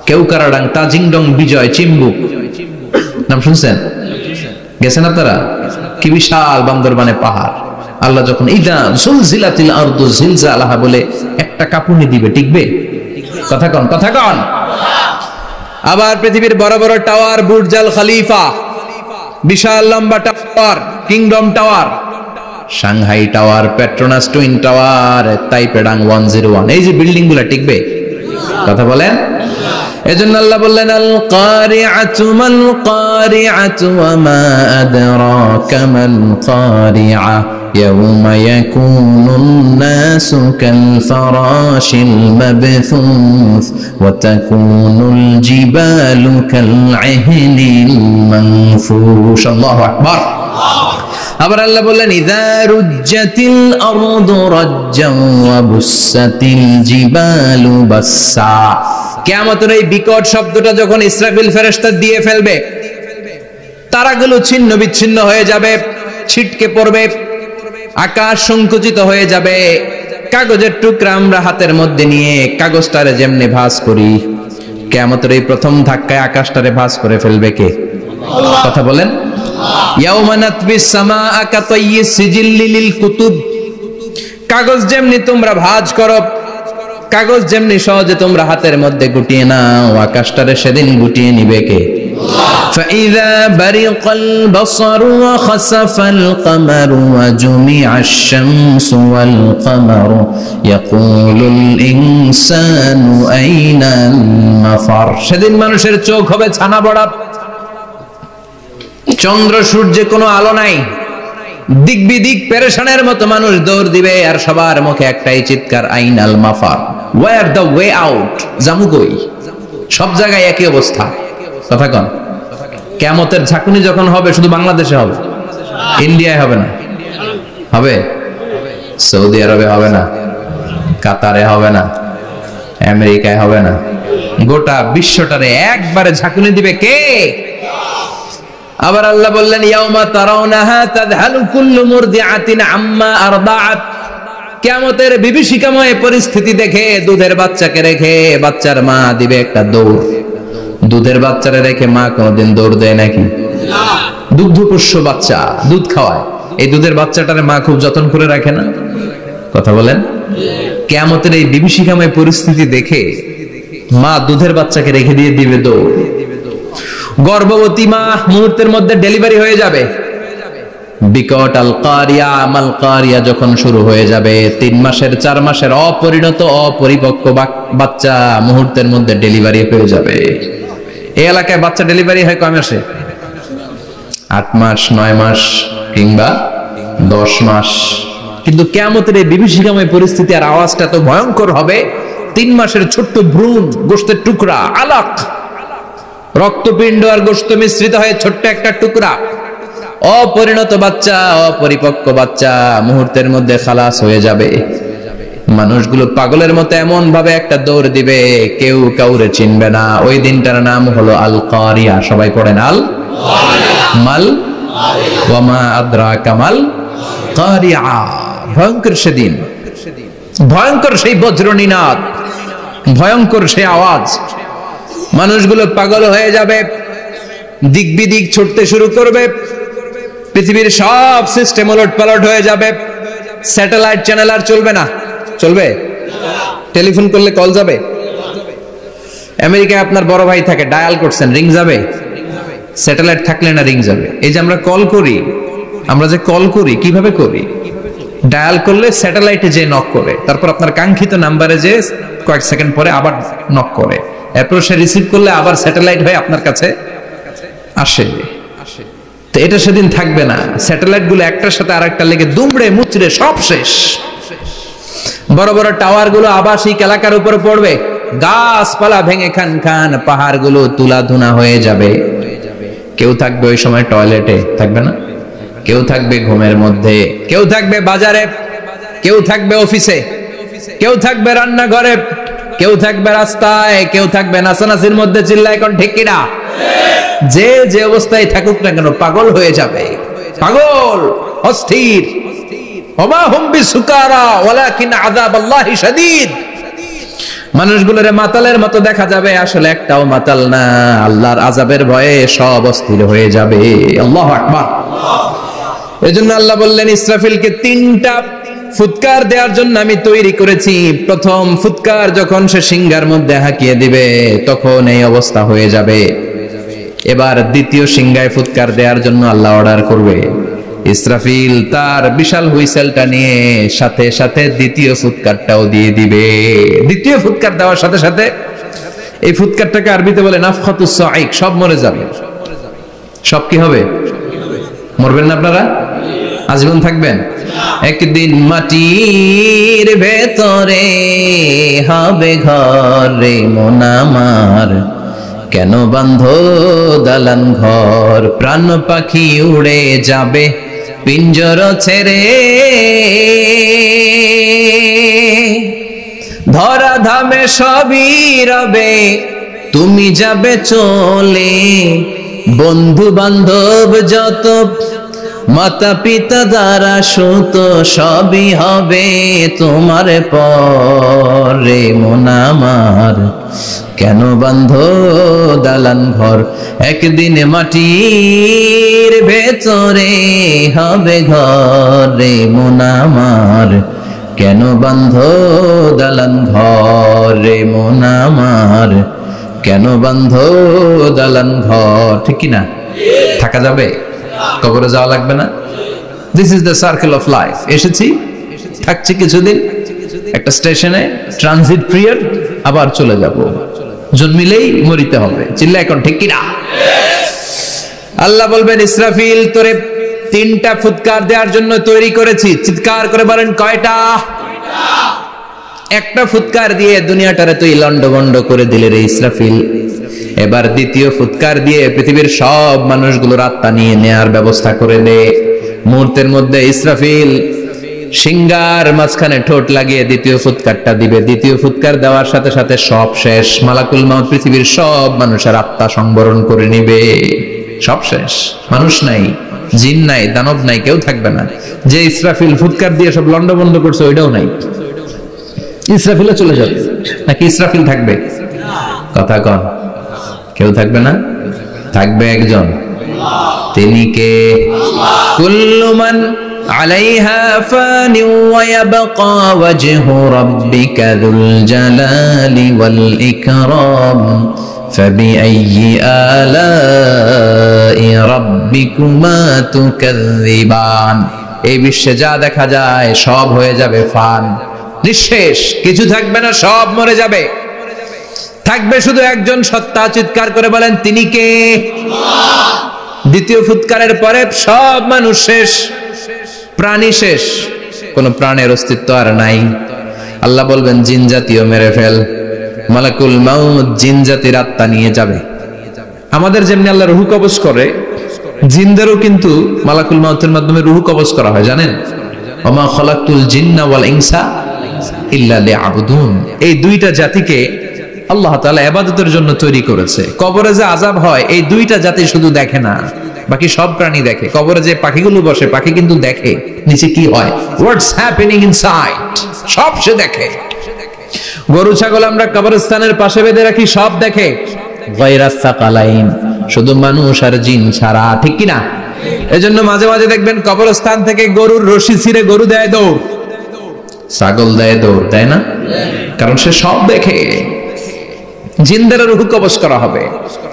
কেউকারাডাং, তাজিংডং, বিজয়, চিম্বুক, নাম শুনছেন? গেছেন আপনারা? কি বিশাল বান্দরবানে পাহাড়। আল্লাহ যখন ইযা যুলজিলাতিল আরদু জিলজালাহা বলে একটা কাঁপুনি দিবে, টিকবে? কথা কন, কথা কন। আবার পৃথিবীর বড় বড় টাওয়ার, বুর্জ আল খলিফা, বিশাল লম্বা tower, kingdom tower, Shanghai tower, Petronas twin tower, Taipei 101, এই যে বিল্ডিং গুলা টিকবে? কথা বলেন। এজন্য আল্লাহ বললেন আল কারিআতু মাল কারিআতু ওয়া মা আদরাকা মাল কারিআ ইয়াওমা ইয়াকুনুন নাসু কাল ফারাশিল মাবথুস ওয়া তাকুনুল জিবালু কাল আহনিল মানফুশ। আল্লাহু আকবার। আবার আল্লাহ বললেন ইযা রুজ্জাতিল আরদু রাজ্জান ওয়া বুসাতিল জিবালু বাসসা। কিয়ামতের এই বিকট শব্দটা যখন ইসরাফিল ফেরেশতা দিয়ে ফেলবে, তারাগুলো ছিন্ন বিচ্ছিন্ন হয়ে যাবে, ছিটকে পড়বে, আকাশ সংকুচিত হয়ে যাবে। কাগজের টুকরা আমরা হাতের মধ্যে নিয়ে কাগজটারে যেমনি ভাঁজ করি, কিয়ামতের এই প্রথম ধাক্কায় আকাশটারে ভাঁজ করে ফেলবে কে? আল্লাহ। কথা বলেন। ইয়াউমা নাতবিস সামাআ কাতাইয়িস সিজিল্লি লিল কুতুব, কাগজ যেমনি তোমরা ভাঁজ করো, কাগজ যেমনি সহজে তোমরা হাতের মধ্যে গুটিয়ে নাও, আকাশটারে সেদিন গুটিয়ে নিবে কে? فإذا برق البصر وخسف القمر وجمع الشمس والقمر يقول الإنسان أين المفر। সেদিন মানুষের চোখ হবে ছানা বড়া, চন্দ্র সূর্যে কোনো আলো নাই, দিক বিদিক পেরেশানের মতো মানুষ দৌড় দিবে, আর সবার মুখে একটাই চিৎকার, আইনাল মাফার, ওয়্যার দ্য ওয়ে আউট, জামু কই? সব জায়গায় একই অবস্থা। কথা কন। কিয়ামতের ঝাঁকুনি যখন হবে শুধু বাংলাদেশে হবে, ইন্ডিয়ায় হবে না, হবে সৌদি আরবে হবে না, কাতারে হবে না, আমেরিকায় হবে না, গোটা বিশ্বটারে একবারে ঝাঁকুনি দিবে কে? আবার আল্লাহ বললেন ইয়াউমা তারাউনাহা তাযহালু কুল্লু মুরদিআতিন আম্মা আরদাআত, কিয়ামতের বিভীষিকাময় পরিস্থিতি দেখে দুধের বাচ্চাকে রেখে বাচ্চার মা দিবে একটা দৌড়। দুধের বাচ্চারে রেখে মা কোনদিন দৌড় দেয় নাকি? দুগ্ধপোষ্য বাচ্চা, দুধ খাওয়ায়, এই দুধের বাচ্চাটারে মা খুব যত্ন করে রাখে না? কথা বলেন। কিয়ামতের এই বিভীষিকাময় পরিস্থিতি দেখে মা দুধের বাচ্চাকে রেখে দিয়ে দিবে দৌড়। গর্ভবতী মা মুহূর্তের মধ্যে ডেলিভারি হয়ে যাবে। বিকট আল কারিয়া মাল কারিয়া যখন শুরু হয়ে যাবে, 3 মাসের 4 মাসের অপরিণত অপরিপক্ক বাচ্চা মুহূর্তের মধ্যে ডেলিভারি হয়ে যাবে। এই এলাকায় বাচ্চা ডেলিভারি হয় কয় মাসে? 8 মাস, 9 মাস কিংবা 10 মাস। কিন্তু কিয়ামতের এই বিভীষিকাময় পরিস্থিতি আর আওয়াজটা তো ভয়ঙ্কর হবে। 3 মাসের ছোট্ট ভ্রূণ, গোশতের টুকরা, আলাক, রক্তপিণ্ড আর গোশত মিশ্রিত হয়ে ছোট্ট একটা টুকরা, অপরিণত বাচ্চা, অপরিপক্ক বাচ্চা মুহূর্তের মধ্যে খালাস হয়ে যাবে। মানুষগুলো পাগলের মতো এমন ভাবে একটা দৌড় দিবে, কেউ কাউরে চিনবে না। ওই দিনটার নাম হলো আল কারিয়া। সবাই পড়েন আল মাল ওয়া মা আদরাকা মাল কারিয়া। ভয়ঙ্কর সেদিন, ভয়ঙ্কর সেই বজ্রনিনাদ, ভয়ঙ্কর সেই আওয়াজ। মানুষগুলো পাগল হয়ে যাবে, দিক বিদিক ছুটতে শুরু করবে, পৃথিবীর সব সিস্টেম উলট পালট হয়ে যাবে। স্যাটেলাইট চ্যানেল আর চলবে না। চলবে? টেলিফোন করলে কল যাবে? আমেরিকায় আপনার বড় ভাই থাকে, ডায়াল করছেন, রিং যাবে? স্যাটেলাইট থাকলে না রিং যাবে? এই যে আমরা কল করি, আমরা যে কল করি কিভাবে করি? ডায়াল করলে স্যাটেলাইটে যে নক করে, তারপর আপনার কাঙ্ক্ষিত নাম্বারে যে কয়েক সেকেন্ড পরে আবার নক করে, এরপর সে রিসিভ করলে আবার স্যাটেলাইট হয়ে আপনার কাছে আসে। তো এটা সেদিন থাকবে না। স্যাটেলাইট গুলো একটার সাথে আরেকটা লেগে দুমড়ে মুচড়ে সব শেষ। বড় বড় টাওয়ার গুলো আবাসিক এলাকার উপর পড়বে, গাছপালা ভেঙে খান খান, পাহাড় গুলো তুলা ধুনা হয়ে যাবে। কেউ থাকবে ওই সময় টয়লেটে, থাকবে না? কেউ থাকবে ঘুমের মধ্যে, কেউ থাকবে বাজারে, কেউ থাকবে অফিসে, কেউ থাকবে রান্নাঘরে, কেউ থাকবে রাস্তায়, কেউ থাকবে নাচানাচির মধ্যে। চিল্লায় কোন ঠিক কিনা? যে যে অবস্থায় থাকুক না কেন পাগল হয়ে যাবে, পাগল, অস্থির। ওমা হুম বিসুকারা ওয়ালাকিন আযাবাল্লাহি শাদীদ। মানুষগুলোরে মাতালের মতো দেখা যাবে, আসলে একটাও মাতাল না। আল্লাহর আযাবের ভয়ে সব অস্থির হয়ে যাবে। আল্লাহু আকবার। এজন্য আল্লাহ বললেন ইসরাফিলকে 3টা ফুৎকার দেওয়ার জন্য আমি তৈরি করেছি। প্রথম ফুৎকার যখন সে সিংহার মধ্যে হাঁকিয়ে দিবে, তখন এই অবস্থা হয়ে যাবে। এবার দ্বিতীয় সিংহায় ফুৎকার দেওয়ার জন্য আল্লাহ অর্ডার করবে। ইসরাফিল তার বিশাল হুইসেলটা নিয়ে সাথে সাথে দ্বিতীয় ফুৎকারটাও দিয়ে দিবে। দ্বিতীয় ফুৎকার দেওয়ার সাথে সাথে, এই ফুৎকারটাকে আরবিতে বলে নাফখাতুস সাঈক, সব মরে যাবে। সব কি হবে? মরবেন না আপনারা? আজীবন থাকবেন? একদিন মাটির ভেতরে হবে ঘর রে মন আমার, কেন বাঁধো দালান ঘর, প্রাণ পাখি উড়ে যাবে পিঞ্জর ছেড়ে, ধরা ধামে সবই রবে তুমি যাবে চলে, বন্ধু বান্ধব যত মাতা পিতা দ্বারা সুত সবই হবে তোমার পরে মন আমার, কেন বাঁধো দালান ঘর, একদিন মাটির ভেতরে হবে ঘর রে মন আমার, কেন বাঁধো দালান ঘর রে মন আমার, কেন বাঁধো দালান ঘর। ঠিক কি না? থাকা যাবে? কবরে যাওয়া লাগবে না? This is the circle of life. এসেছি, থাকছি কিছুদিন, একটা স্টেশনে ট্রানজিট পিরিয়ড, আবার চলে যাব। জন্মিলেই মরিতে হবে। চিল্লা এখন ঠিক কি না? আল্লাহ বলবেন ইসরাফিল তোরে 3টা ফুৎকার দেওয়ার জন্য তৈরি করেছি। চিৎকার করে বলেন কয়টা? একটা ফুৎকার দিয়ে দুনিয়াটারে তুই লন্ডভন্ড করে দিলে রে ইসরাফিল। এবার দ্বিতীয় ফুৎকার দিয়ে পৃথিবীর সব মানুষগুলোর আত্মা নিয়ে নেয়ার ব্যবস্থা করে দে। মুহূর্তের মধ্যে ইসরাফিল সিংহার মাঝখানে ঠোঁট লাগিয়ে দ্বিতীয় ফুৎকারটা দিবে। দ্বিতীয় ফুৎকার দেওয়ার সাথে সাথে সব শেষ। মালাকুল মাউত পৃথিবীর সব মানুষের আত্মা সংবরণ করে নিবে। সব শেষ, মানুষ নাই, জিন নাই, দানব নাই, কেউ থাকবে না। যে ইসরাফিল ফুৎকার দিয়ে সব লন্ডভন্ড করছে ওইটাও নাই। ইসরাফিলও চলে যাবে, নাকি ইসরাফিল থাকবে? কথা কন, কেউ থাকবে না? থাকবে একজন। তিনি কে? কুল্লু মান عليها فان ويبقى وجه ربك ذو الجلال والإكرام فبأي آلاء ربكما تكذبان এই বিশ্বে যা দেখা যায় সব হয়ে যাবে ফান, নিঃশেষ, কিছু থাকবে না, সব মরে যাবে। থাকবে শুধু একজন সত্তা, চিৎকার করে বলেন তিনি কে? আল্লাহ। দ্বিতীয় ফুৎকারের পরে সব মানুষ শেষ, প্রাণী শেষ, কোন প্রাণের অস্তিত্ব আর নাই। আল্লাহ বলবেন জিন জাতিও মেরে ফেল। মালাকুল মাউত জিন জাতির আত্মা নিয়ে যাবে। আমাদের যেমনি আল্লাহ রূহ কবজ করে, জিনদেরও কিন্তু মালাকুল মাউতের মাধ্যমে রূহ কবজ করা হয়, জানেন? ওমা খলাকতুল জিন্না ওয়াল ইনসা ইল্লা লিয়াবুদুন। এই দুইটা জাতিকে আল্লাহ তাআলা ইবাদতের জন্য তৈরি করেছে। কবরে যে আযাব হয় এই দুইটা জাতি শুধু দেখে না, বাকি সব প্রাণী দেখে। কবরে যে পাখিগুলো বসে, পাখি কিন্তু দেখে নিচে কি হয়, হোয়াটস হ্যাপেনিং ইনসাইড, সব সে দেখে। গরু ছাগল আমরা কবরস্থানের পাশে বেঁধে রাখি, সব দেখে। গায়রাস সাকালাইন, শুধু মানুষ আর জিন ছাড়া, ঠিক কি না? এজন্য মাঝে মাঝে দেখবেন কবরস্থান থেকে গরুর রশি ছিঁড়ে গরু দেয় দৌড়, ছাগল দেয় দৌড়, তাই না? কারণ সে সব দেখে। জিনদের রূহ কবজ করা হবে,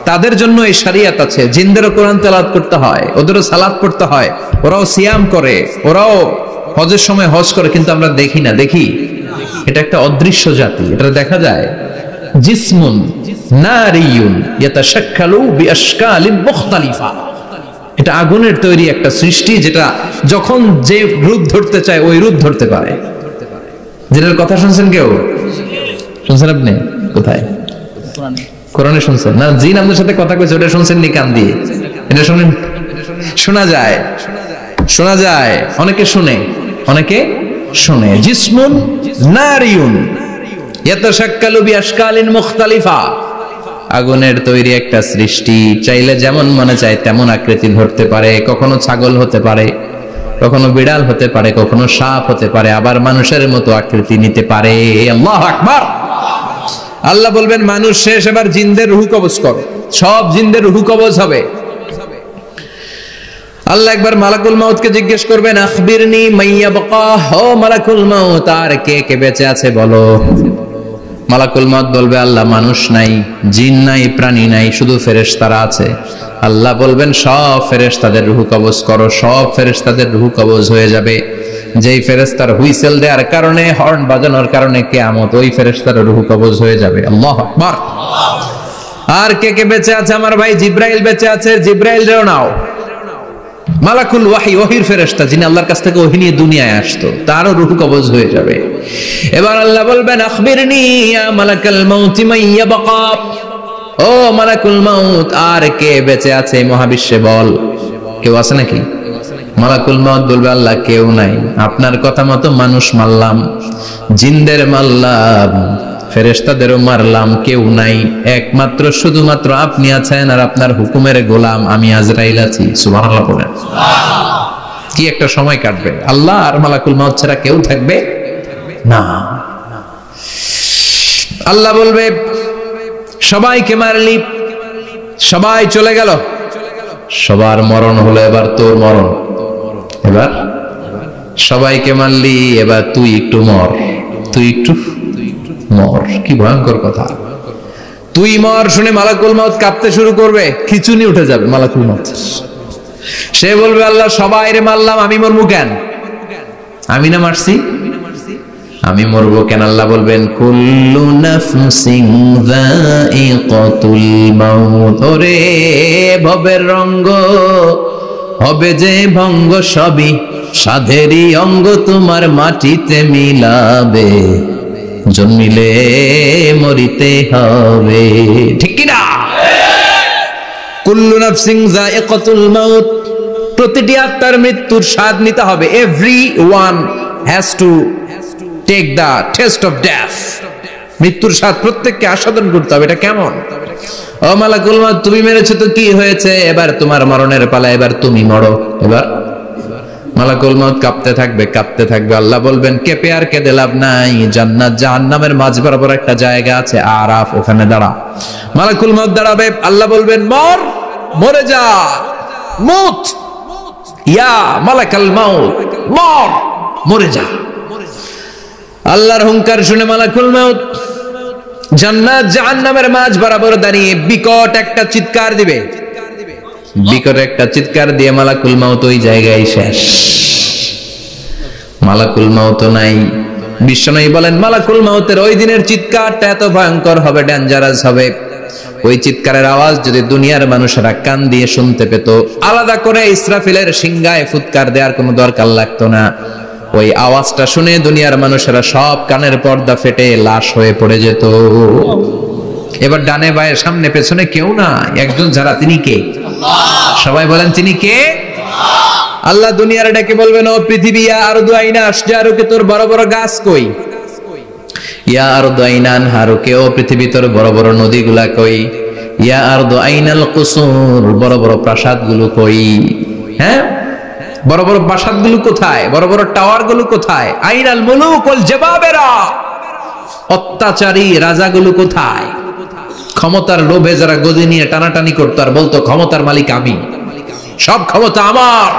তাদের জন্য এই শরীয়ত আছে। জিনদেরও কোরআন তেলাওয়াত করতে হয়, ওদেরও সালাত পড়তে হয়, ওরাও সিয়াম করে, ওরাও হজের সময় হজ করে, কিন্তু আমরা দেখি না। দেখি? এটা একটা অদৃশ্য জাতি, এটা দেখা যায়। জিসমুন নারিয়ুন ইয়াতাশাক্কালু বিআশকালিন মুখতালিফা, এটা আগুনের তৈরি একটা সৃষ্টি, যেটা যখন যে রূপ ধরতে চায় ওই রূপ ধরতে পারে। যেটার কথা শুনছেন কেউ? শুনছেন আপনি? কোথায়? কোরআনে শুনছেন না? জিন আমাদের সাথে কথা কইছে, ওটা শুনছেন নি কান দিয়ে? এটা শুনেন, শোনা যায়, শোনা যায়, অনেকে শুনে, অনেকে শুনে। জিসমুন নারিয়ুন ইয়াতাশাক্কালু বিআশকালিন মুখতালিফা, আগুনের তৈরি একটা সৃষ্টি, চাইলে যেমন মনে চায় তেমন আকৃতি ধরতে পারে। কখনো ছাগল হতে পারে, কখনো বিড়াল হতে পারে, কখনো সাপ হতে পারে, আবার মানুষের মতো আকৃতি নিতে পারে। আল্লাহু আকবার। আল্লাহ বলবেন মানুষ শেষ, এবার জিনদের রূহ কবজ করো। সব জিনদের রূহ কবজ হবে। আল্লাহ একবার মালাকুল মাউতকে জিজ্ঞেস করবেন, আখবিরনি মাইয়াবকা, ও মালাকুল মাউত, আর কে কে বেঁচে আছে বলো। মালাকুল মাউত বলবে আল্লাহ মানুষ নাই, জিন নাই, প্রাণী নাই, শুধু ফেরেশতারা আছে। আল্লাহ বলবেন সব ফেরেশতাদের রূহ কবজ করো। সব ফেরেশতাদের রূহ কবজ হয়ে যাবে। যেই ফেরেশতার হুইসেল দেওয়ার কারণে, হর্ন বাজানোর কারণে কিয়ামত, ওই ফেরেশতার রূহ কবজ হয়ে যাবে। আল্লাহু আকবার। আর কে কে বেঁচে আছে? আমার ভাই জিব্রাইল বেঁচে আছে, জিব্রাইল রেও নাও। মালাকুল ওয়াহি, ওহির ফেরেশতা, যিনি আল্লাহর কাছ থেকে ওহী নিয়ে দুনিয়ায় আসতো, তারও রূহ কবজ হয়ে যাবে। এবার আল্লাহ বলবেন আখবিরনি ইয়া মালাকাল মাউত মাইয়াবকা, ও মালাকুল মাউত, আর কে বেঁচে আছে মহাবিশ্বে বল। কেউ আছে নাকি? মালাকুল মাউত বলবে আল্লাহ কেউ নাই। আপনার কথা মতো মানুষ মারলাম, জিনদের মারলাম, ফেরেশতাদেরও মারলাম, কেউ নাই। একমাত্র শুধুমাত্র আপনি আছেন, আর আপনার হুকুমের গোলাম আমি আজরাইল আছি। সুবহানাল্লাহ বলেন। কি একটা সময় কাটবে! আল্লাহ আর মালাকুল মাউত ছাড়া কেউ থাকবে না। আল্লাহ বলবে সবাইকে মারলি, সবাই চলে গেল, সবার মরণ হলো, এবার তোর মরণ। এবার সবাইকে মারলি, এবার তুই একটু মর, তুই একটু মর। কি ভয়ঙ্কর কথা! তুই মর শুনে মালাকুল মাউত কাঁপতে শুরু করবে, খিচুনি উঠে যাবে মালাকুল মাউত। সে বলবে আল্লাহ সবাই রে মারলাম, আমি মরবো কেন? আমি না মারছি, আমি মরবো কেন? আল্লাহ বলবেন কুল্লু নাফসিন যায়িকাতুল মাউত, ওরে ভবের রঙ্গ হবে যে ভঙ্গ, সবই সাধেরই অঙ্গ, তোমার মাটিতে মিলাবে, জন্মিলে মরিতে হবে। ঠিক কি না? কুল্লু নাফসিন যায়িকাতুল মাউত, প্রতিটি আত্মার মৃত্যুর স্বাদ নিতে হবে। Everyone has to take the taste of death, মৃত্যুর স্বাদ প্রত্যেককে আস্বাদন করতে হবে। এটা কেমন? ও মালাকুল মাউত, তুমি মেরেছো তো কি হয়েছে, এবার তোমার মরণের পালা, এবার তুমি মরো। এবার মালাকুল মাউত কাঁপতে থাকবে, কাঁপতে থাকবে। আল্লাহ বলবেন কেঁপে আর কেঁদে লাভ নাই, জান্নাত জাহান্নামের মাঝ বরাবর একটা জায়গা আছে, আরাফ, ওখানে দাঁড়া। মালাকুল মাউত দাঁড়াবে, আল্লাহ বলবেন মর, মরে যা, মুত ইয়া মালাকাল মাউত, মর, মরে যা। আল্লাহর হুঙ্কার শুনে মালাকুল মউত জান্নাত জাহান্নামের মাঝ বরাবর দাঁড়িয়ে বিকট একটা চিৎকার দিবে। বিকট একটা চিৎকার দিয়ে মালাকুল মউত ওই জায়গায় শেষ। মালাকুল মউত নাই। বিশ্বনবী বলেন মালাকুল মউতের ওই দিনের চিৎকারটা এত ভয়ঙ্কর হবে, ডেঞ্জারাস হবে। ওই চিৎকারের আওয়াজ যদি দুনিয়ার মানুষেরা কান দিয়ে শুনতে পেত, আলাদা করে ইসরাফিলের সিংহায় ফুৎকার দেওয়ার কোনো দরকার লাগতো না। ওই আওয়াজটা শুনে দুনিয়ার মানুষেরা সব কানের পর্দা ফেটে লাশ হয়ে পড়ে যেত। এবার ডানে বায়ে সামনে পেছনে কেউ না, একজন যারা, তিনি কে? সবাই বলেন তিনি কে? আল্লাহ দুনিয়ার ডেকে বলবেন, ও পৃথিবী, ইয়া আরদু আইনা আশজারুকে, তোর বড় বড় গাছ কই? ইয়া আরদু আইনা আনহারুকে, ও পৃথিবী তোর বড় বড় নদীগুলা কই? ইয়া আরদু আইনাল কুসুর, বড় বড় প্রাসাদগুলো কই? হ্যাঁ, বড় বড় প্রাসাদগুলো কোথায়? বড় বড় টাওয়ারগুলো কোথায়? আইনাল মুলুক ওয়াল জাবাবেরা, অত্যাচারী রাজাগুলো কোথায়? ক্ষমতার লোভে যারা গদি নিয়ে টানাটানি করতো আর বলতো ক্ষমতার মালিক আমি, সব ক্ষমতা আমার,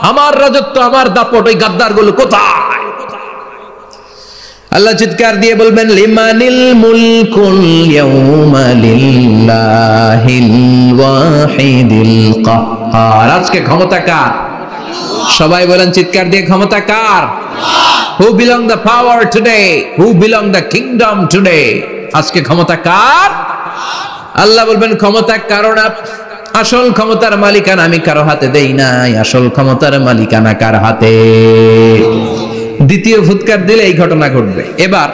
আমার রাজত্ব, আমার দাপট, ওই গাদ্দারগুলো কোথায়? আল্লাহ চিৎকার দিয়ে বলবেন, লিমানিল মুলকুল ইয়াউমা লিল্লাহিল ওয়াহিদিল কাহ্হার, আজকে ক্ষমতা কার? সবাই বলেন চিৎকার দিয়ে, ক্ষমতা কার? Who belong the power today? Who belong the kingdom today? আজকে ক্ষমতা কার? আল্লাহ বলবেন ক্ষমতা কারো না, আসল ক্ষমতার মালিকানা আমি কারো হাতে দেই নাই, আসল ক্ষমতার মালিকানা কার হাতে? দ্বিতীয় ফুৎকার দিলে এই ঘটনা ঘটবে। এবার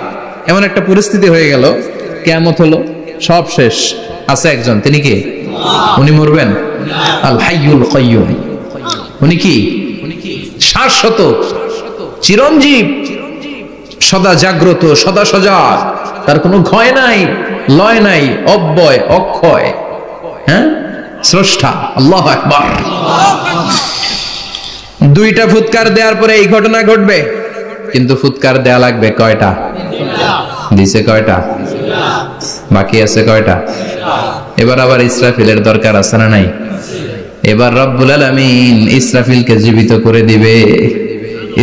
এমন একটা পরিস্থিতি হয়ে গেল, কিয়ামত হলো, সব শেষ, আছে একজন, তিনি কে? উনি মরবেন? আল হাইয়ুল কাইয়ুম। উনি কি? শাশ্বত, চিরঞ্জীব, সদা জাগ্রত, সদা সজাগ, তার কোনো ক্ষয় নাই, লয় নাই, অব্যয়, অক্ষয়, হ্যাঁ, স্রষ্টা। আল্লাহু আকবার। দুইটা ফুৎকার দেওয়ার পরে এই ঘটনা ঘটবে, কিন্তু ফুৎকার দেয়া লাগবে কয়টা? দিছে কয়টা? বাকি আছে কয়টা? এবার আবার ইসরাফিলের দরকার আছে না নাই? এবার রব্বুল আলামিন ইসরাফিলকে জীবিত করে দিবে,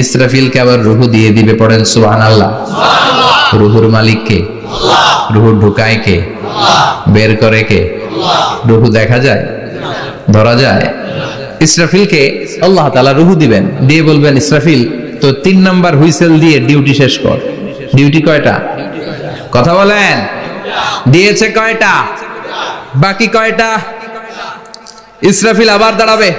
ইসরাফিলকে আবার রূহ দিয়ে দিবে। পড়েন সুবহানাল্লাহ। রূহুর মালিক কে? রূহ ঢুকায় কে? বের করে কে? রূহ দেখা যায়, ধরা যায়? ইসরাফিলকে আল্লাহ তাআলা রূহ দিবেন, দিয়ে বলবেন ইসরাফিল তো 3 নাম্বার হুইসেল দিয়ে ডিউটি শেষ কর। ডিউটি কয়টা? কথা বলেন, দিয়েছে কয়টা? বাকি কয়টা? ইসরাফিল আবার দাঁড়াবে,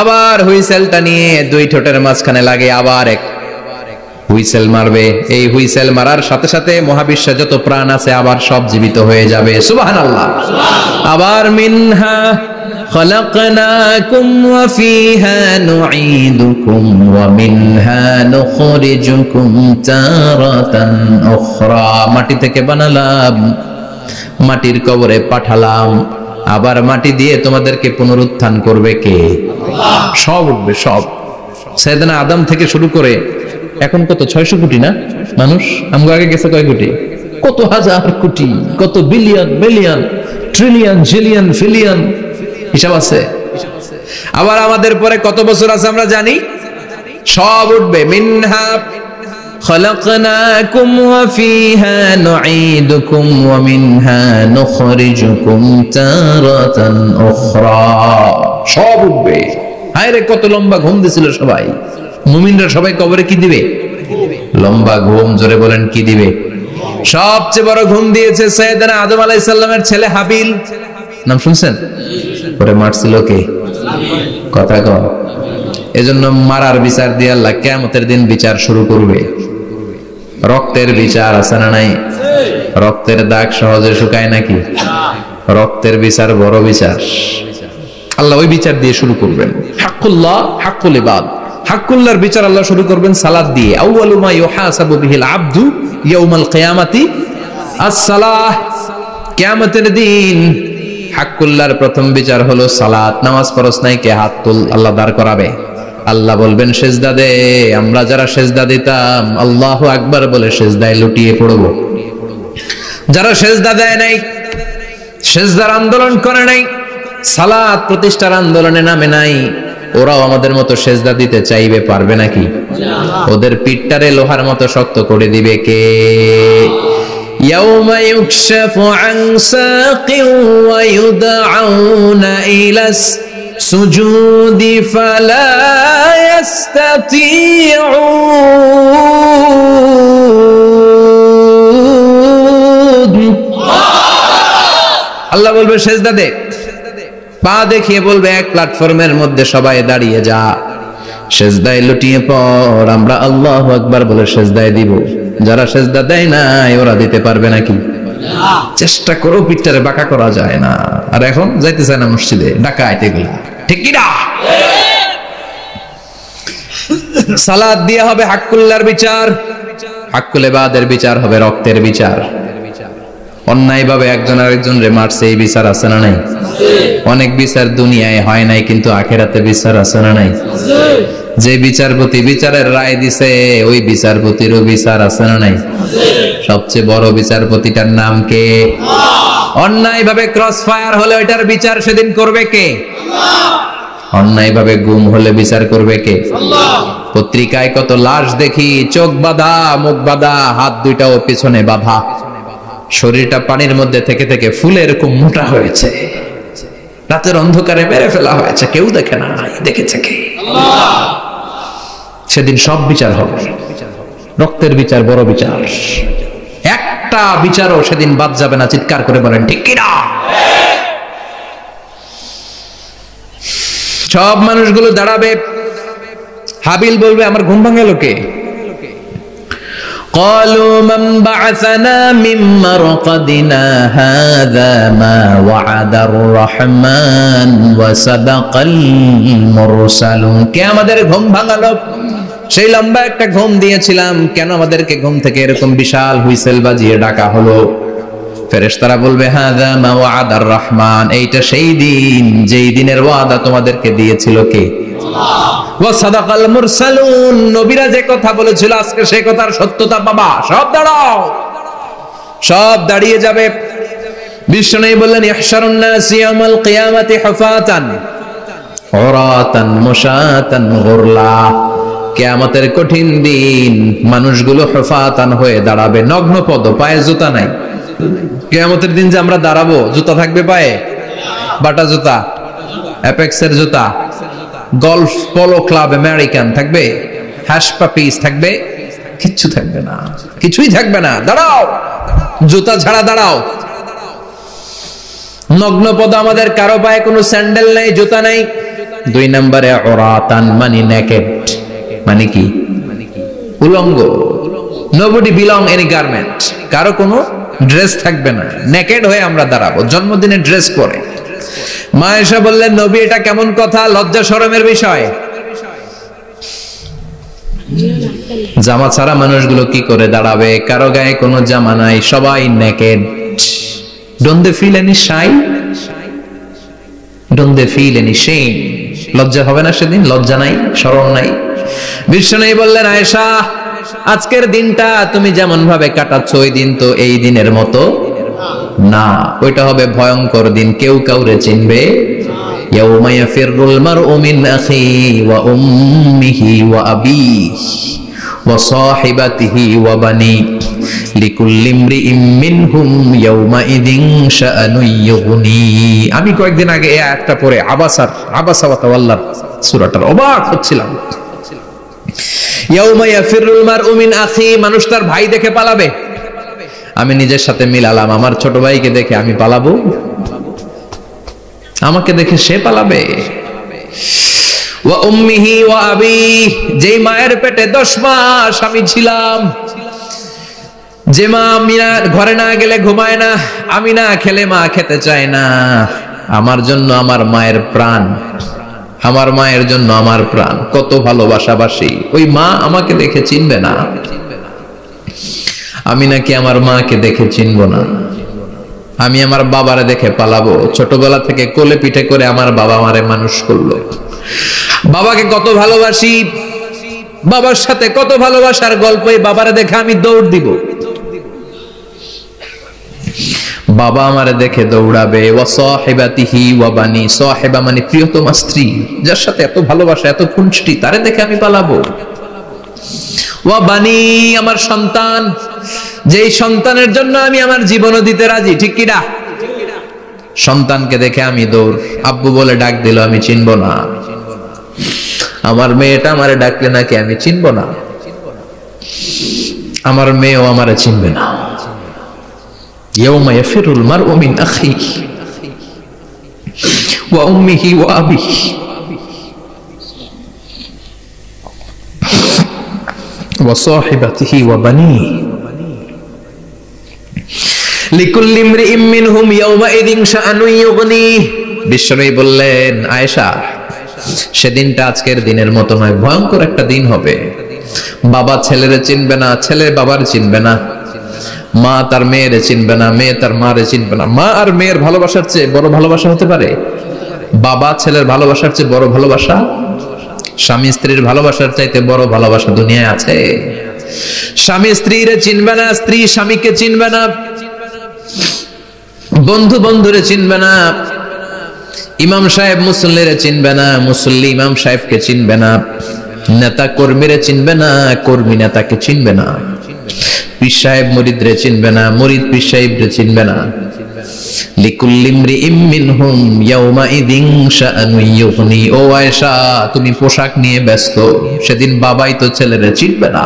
আবার হুইসেলটা নিয়ে দুই ঠোঁটের মাঝখানে লাগে আবার এক হুইসেল মারবে। এই হুইসেল মারার সাথে সাথে মহাবিশ্বে যত প্রাণ আছে আবার সব জীবিত হয়ে যাবে। সুবহানাল্লাহ। আবার মিনহা খালাকনাকুম ওয়া ফিহা নুঈদুকুম ওয়া মিনহা নুখরিজুকুম তারাতান উখরা, মাটি থেকে বানালাম, মাটির কবরে পাঠালাম, আবার মাটি দিয়ে তোমাদেরকে পুনরুত্থান করবে কে? সব উঠবে, সব। সাইয়েদনা আদম থেকে শুরু করে এখন কত 600 কোটি না মানুষ? আমগো আগে গেছে কয় কোটি? কত হাজার কোটি, কত billion, million, trillion, zillion, pillion, হিসাব আছে। আবার আমাদের পরে কত বছর আছে আমরা জানি? সব উঠবে। মিনহা খালাকনাকুম ওয়া ফিহা নুঈদুকুম ওয়া মিনহা নুখরিজুকুম তারাতান উখরা, সব উঠবে। হায়রে কত লম্বা ঘুম দিছিল সবাই। মুমিনরা সবাই কবরে কি দিবে? লম্বা ঘুম। জোরে বলেন কি দিবে? সবচেয়ে বড় ঘুম দিয়েছে সাইয়েদনা আদম আলাইহিস সালামের ছেলে হাবিল। নাম শুনছেন? পরে মারছিল কে? কথা কও। এজন্য মারার বিচার দিয়ে আল্লাহ কিয়ামতের দিন বিচার শুরু করবে। রক্তের বিচার আছে না নাই? রক্তের দাগ সহজে শুকায় নাকি? রক্তের বিচার বড় বিচার। আল্লাহ ওই বিচার দিয়ে শুরু করবেন। হাক্কুল্লাহ, হাক্কুল ইবাদ। হাক্কুল্লাহর বিচার আল্লাহ শুরু করবেন সালাত দিয়ে। আউয়ালু মা ইউহাসাবু বিহিল আবদু ইয়াউমাল কিয়ামাতি আস-সালাহ। কিয়ামতের দিন হাক্কুল্লাহর প্রথম বিচার হলো সালাত। নামাজ পড়ছ নাই, কে হাত তুল, আল্লাহ দাঁড় করাবে। আল্লাহ বলবেন সেজদা দে। আমরা যারা সেজদা দিতাম আল্লাহু আকবার বলে সেজদায় লুটিয়ে পড়ব। যারা সেজদা দেয় নাই, সেজদার আন্দোলন করে নাই, সালাত প্রতিষ্ঠার আন্দোলনে নামে নাই, ওরাও আমাদের মতো সেজদা দিতে চাইবে, পারবে নাকি? ওদের পিঠটারে লোহার মতো শক্ত করে দিবে কে? يوم يكشف عن ساق ويدعون إلى السجود فلا يستطيعون আল্লাহ বলবে সেজদা দে, পা দেখিয়ে বলবে এক প্ল্যাটফর্মের মধ্যে সবাই দাঁড়িয়ে যা, সেজদায় লুটিয়ে পড়। আমরা আল্লাহু আকবার বলে সেজদায় দিব। যারা সেজদা দেয় না ওরা দিতে পারবে নাকি? চেষ্টা করো, পিঠটারে বাঁকা করা যায় না। আর এখন যাইতে চায় না মসজিদে, ডাকাইতে এগুলা, ঠিক কি না? সালাত দিয়ে হবে হাক্কুল্লাহর বিচার, হাক্কুল ইবাদের বিচার হবে রক্তের বিচার। অন্যায় ভাবে একজন আরেকজনরে মারছে, এই বিচার আছে না নাই? অনেক বিচার দুনিয়ায় হয় নাই, কিন্তু আখিরাতে বিচার আছে না নাই? যে বিচারপতি বিচারের রায় দিছে ওই বিচারপতিরও বিচার আছে না নাই? সবচেয়ে বড় বিচারপতিটার নাম কে? অন্যায় ভাবে ক্রস ফায়ার হলে ওইটার বিচার সেদিন করবে কে? অন্যায় ভাবে গুম হলে বিচার করবে কে? পত্রিকায় কত লাশ দেখি, চোখ বাঁধা, মুখ বাঁধা, হাত দুইটাও পিছনে বাঁধা, শরীরটা পানির মধ্যে থেকে থেকে ফুলে এরকম মোটা হয়েছে, রাতের অন্ধকারে মেরে ফেলা হয়েছে, কেউ দেখে না, দেখেছে কে? সেদিন সব বিচার হবে, রক্তের বিচার বড় বিচার। একটা বিচারও সেদিন বাদ যাবে না, চিৎকার করে বলেন ঠিক কিনা? সব মানুষগুলো দাঁড়াবে। হাবিল বলবে আমার ঘুম ভাঙালো কে? قالوا من بعثنا من مرقدنا هذا ما وعد الرحمن وصدق المرسلون। কে আমাদের ঘুম ভাঙালো? সেই লম্বা একটা ঘুম দিয়েছিলাম, কেন আমাদেরকে ঘুম থেকে এরকম বিশাল হুইসেল বাজিয়ে ডাকা হলো? ফেরেশতারা বলবে হাযা মা ওয়াদার রহমান, এইটা সেই দিন যেই দিনের ওয়াদা তোমাদেরকে দিয়েছিল কে? ওয়া সাদাকাল মুরসালুন, নবীরা যে কথা বলেছিল আজকে সেই কথার সত্যতা পাবা। সব দাঁড়াও, সব দাঁড়িয়ে যাবে। বিষ্ণু বললেন ইহশারুন নাস ইয়াউমাল কিয়ামাতি হুফাতান উরাতান মুশাতান গুরলা। কিয়ামতের কঠিন দিন মানুষগুলো হুফাতান হয়ে দাঁড়াবে, নগ্ন পদ, পায়ে জুতা নাই। কিয়ামতের দিন যে আমরা দাঁড়াবো, জুতা থাকবে পায়ে? বাটা জুতা, অ্যাপেক্সের জুতা, গলফ পোলো ক্লাব আমেরিকান থাকবে, হ্যাশ পাপিস থাকবে? কিচ্ছু থাকবে না, কিছুই থাকবে না। দাঁড়াও, জুতা ছাড়া দাঁড়াও। নগ্ন পদ, আমাদের কারো পায়ে কোনো স্যান্ডেল নাই, জুতা নাই। 2 নম্বরে উরাতান মানে নেকেড, মানে কি? উলঙ্গ। নোবডি বিলং এনি গার্মেন্ট, কারো কোনো ড্রেস থাকবে না, নেকেড হয়ে আমরা দাঁড়াবো, জন্মদিনে ড্রেস পরে। মা এসে বললেন নবী এটা কেমন কথা, লজ্জা শরমের বিষয়। জামা ছাড়া মানুষগুলো কি করে দাঁড়াবে? কারো গায়ে কোনো জামা নাই, সবাই naked. Don't they feel any shy? Don't they feel any shame? লজ্জা হবে না সেদিন? লজ্জা নাই, শরম নাই। বিষ্ণু বললেন আয়েশা আজকের দিনটা তুমি যেমন ভাবে কাটাচ্ছ ওই দিন তো এই দিনের মতো না, ওইটা হবে ভয়ঙ্কর দিন, কেউ কাউরে চিনবে। ইয়াউমা ইয়াফিরুল মারউ মিন আখিহি ওয়া উম্মিহি ওয়া আবিহি ওয়া সাহিবাতিহি ওয়া বানি লিকুল্লি ইমরিইম মিনহুম ইয়াউমা ইযিন শাআনুন ইউগনি। আমি কয়েকদিন আগে এই আয়াতটা পড়ে আবাসা ওয়া তাওয়াল্লা সূরাটার অবাক হচ্ছিলাম। ইয়াউমা ইয়াফিরুল মারউ মিন আখিহি, মানুষ তার ভাই দেখে পালাবে। আমি নিজের সাথে মিলালাম, আমার ছোট ভাইকে দেখে আমি পালাবো? আমাকে দেখে সে পালাবে? ওয়া উম্মিহি ওয়া আবিহি, যে মায়ের পেটে 10 মাস আমি ছিলাম, যে মা মিনা ঘরে না গেলে ঘুমায় না, আমি না খেলে মা খেতে চায় না, আমার জন্য আমার মায়ের প্রাণ, আমার মায়ের জন্য আমার প্রাণ, কত ভালোবাসাবাসী। ওই মা আমাকে দেখে চিনবে না, আমি নাকি আমার মাকে দেখে চিনব না। আমি আমার বাবারে দেখে পালাবো। ছোটবেলা থেকে কোলে পিঠে করে আমার বাবা আমারে মানুষ করলো, বাবাকে কত ভালোবাসি, বাবার সাথে কত ভালোবাসার গল্প, এই বাবারে দেখে আমি দৌড় দিব। বাবা আমারে দেখে দৌড়াবে, ওয়া সাহিবাতিহি ওয়া বানি, সাহিবা মানে প্রিয়তমা স্ত্রী, যার সাথে এত ভালোবাসা এত খুনসুটি, তারে দেখে আমি পালাবো। ওয়া বানি, আমার সন্তান, যেই সন্তানের জন্য আমি আমার জীবনও দিতে রাজি, ঠিক কি না? সন্তানকে দেখে আমি দৌড়, আব্বু বলে ডাক দিল আমি চিনব না, আমার মেয়েটা আমারে ডাকলে নাকি আমি চিনব না, আমার মেয়েও আমারে চিনবে না। ইয়াউমা ইয়াফিরুল মারউ মিন আখিহি ওয়া উম্মিহি ওয়া আবিহি ওয়া সাহিবাতিহি ওয়া বানিহি লিকুল্লি ইমরিইম মিনহুম ইয়াউমাইযিন শাআনুন ইউগনিহি। বিশ্বনবী বললেন, আয়েশা, সেদিনটা আজকের দিনের মতো নয়, ভয়ঙ্কর একটা দিন হবে। বাবা ছেলেরে চিনবে না, ছেলে বাবার চিনবে না, মা তার মেয়েরে চিনবে না, মেয়ে তার মারে চিনবে না। মা আর মেয়ের ভালোবাসার চেয়ে বড় ভালোবাসা হতে পারে? বাবা ছেলের ভালোবাসার চেয়ে বড় ভালোবাসা? স্বামী স্ত্রীর ভালোবাসার চাইতে বড় ভালোবাসা দুনিয়ায় আছে? স্বামী স্ত্রীরে চিনবে না, স্ত্রী স্বামীকে চিনবে না, বন্ধু বন্ধুরে চিনবে না, ইমাম সাহেব মুসল্লিরে চিনবে না, মুসল্লি ইমাম সাহেবকে চিনবে না, নেতা কর্মীরে চিনবে না, কর্মী নেতাকে চিনবে না, পীর সাহেব মুরিদরে চিনবে না, মুরিদ পীর সাহেবরে চিনবে না। লিকুল্লি ইমরিইম মিনহুম ইয়াউমাইযিন শাআনুন ইউগনি। ও আয়েশা, তুমি পোশাক নিয়ে ব্যস্ত, সেদিন বাবাই তো ছেলেরে চিনবে না,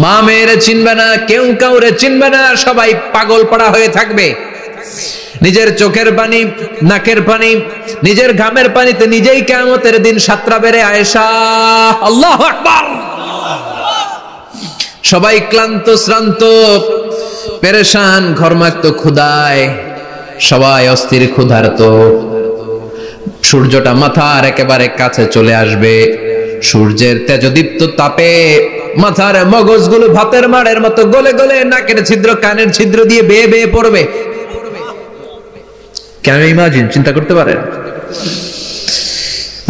মা মেয়েরে চিনবে না, কেউ কাউরে চিনবে না, সবাই পাগল পাড়া হয়ে থাকবে। নিজের চোখের পানি, নাকের পানি, নিজের ঘামের পানিতে নিজেই কিয়ামতের দিন সাতরা বেড়ে আয়েশা। আল্লাহু আকবার। সবাই ক্লান্ত শ্রান্ত পেরেশান, ঘর্মাক্ত ক্ষুধায়, সবাই অস্থির ক্ষুধার্ত। সূর্যটা মাথার একেবারে কাছে চলে আসবে, সূর্যের তেজদীপ্ত তাপে মাথার মগজগুলো ভাতের মাড়ের মতো গলে গলে নাকের ছিদ্র কানের ছিদ্র দিয়ে বেয়ে বেয়ে পড়বে। কেন ইমাজিন, চিন্তা করতে পারেন?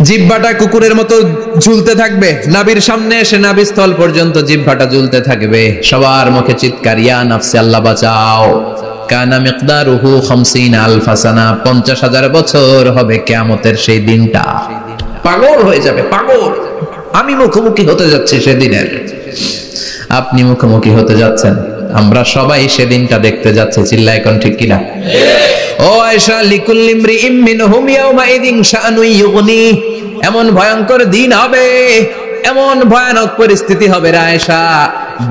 জিহ্বাটা কুকুরের মতো ঝুলতে থাকবে, নাভির সামনে এসে নাভিস্থল পর্যন্ত জিহ্বাটা ঝুলতে থাকবে। সবার মুখে চিৎকার, ইয়া নাফসি, আল্লাহ বাঁচাও। কানা মিকদারুহু 50,000 সানা, 50,000 বছর হবে কিয়ামতের সেই দিনটা। পাগল হয়ে যাবে, পাগল। আমি মুখোমুখি হতে যাচ্ছি সেদিনের, আপনি মুখোমুখি হতে যাচ্ছেন, আমরা সবাই সেদিনটা দেখতে যাচ্ছি। চিল্লায় কোন ঠিক কিনা? ও আয়েশা, লিকুল্লি ইমরিইম মিনহুম ইয়াউমাইযিন শাআনুন ইউগনি। এমন ভয়ঙ্কর দিন হবে, এমন ভয়ানক পরিস্থিতি হবে রে আয়েশা,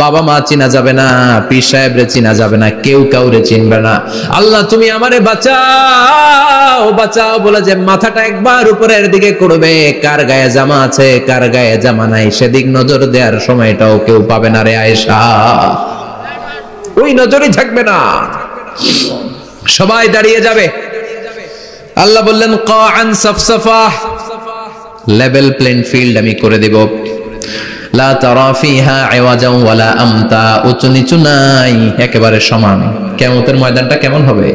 বাবা মা চিনা যাবে না, পীর সাহেবরে চিনা যাবে না, কেউ কাউরে চিনবে না। আল্লাহ তুমি আমারে বাঁচাও, বাঁচাও বলে যে মাথাটা একবার উপরের দিকে করবে, কার গায়ে জামা আছে কার গায়ে জামা নাই সেদিক নজর দেওয়ার সময়টাও কেউ পাবে না রে আয়েশা, ওই নজরই থাকবে না, সবাই দাঁড়িয়ে যাবে। আল্লাহ বললেন, কাআন সাফসাফা, লেভেল প্লেন ফিল্ড আমি করে দেব। লা তারা ফিহা আওয়াজান ওয়ালা আমতা, উঁচু নিচু নাই, একেবারে সমান। কিয়ামতের ময়দানটা কেমন হবে?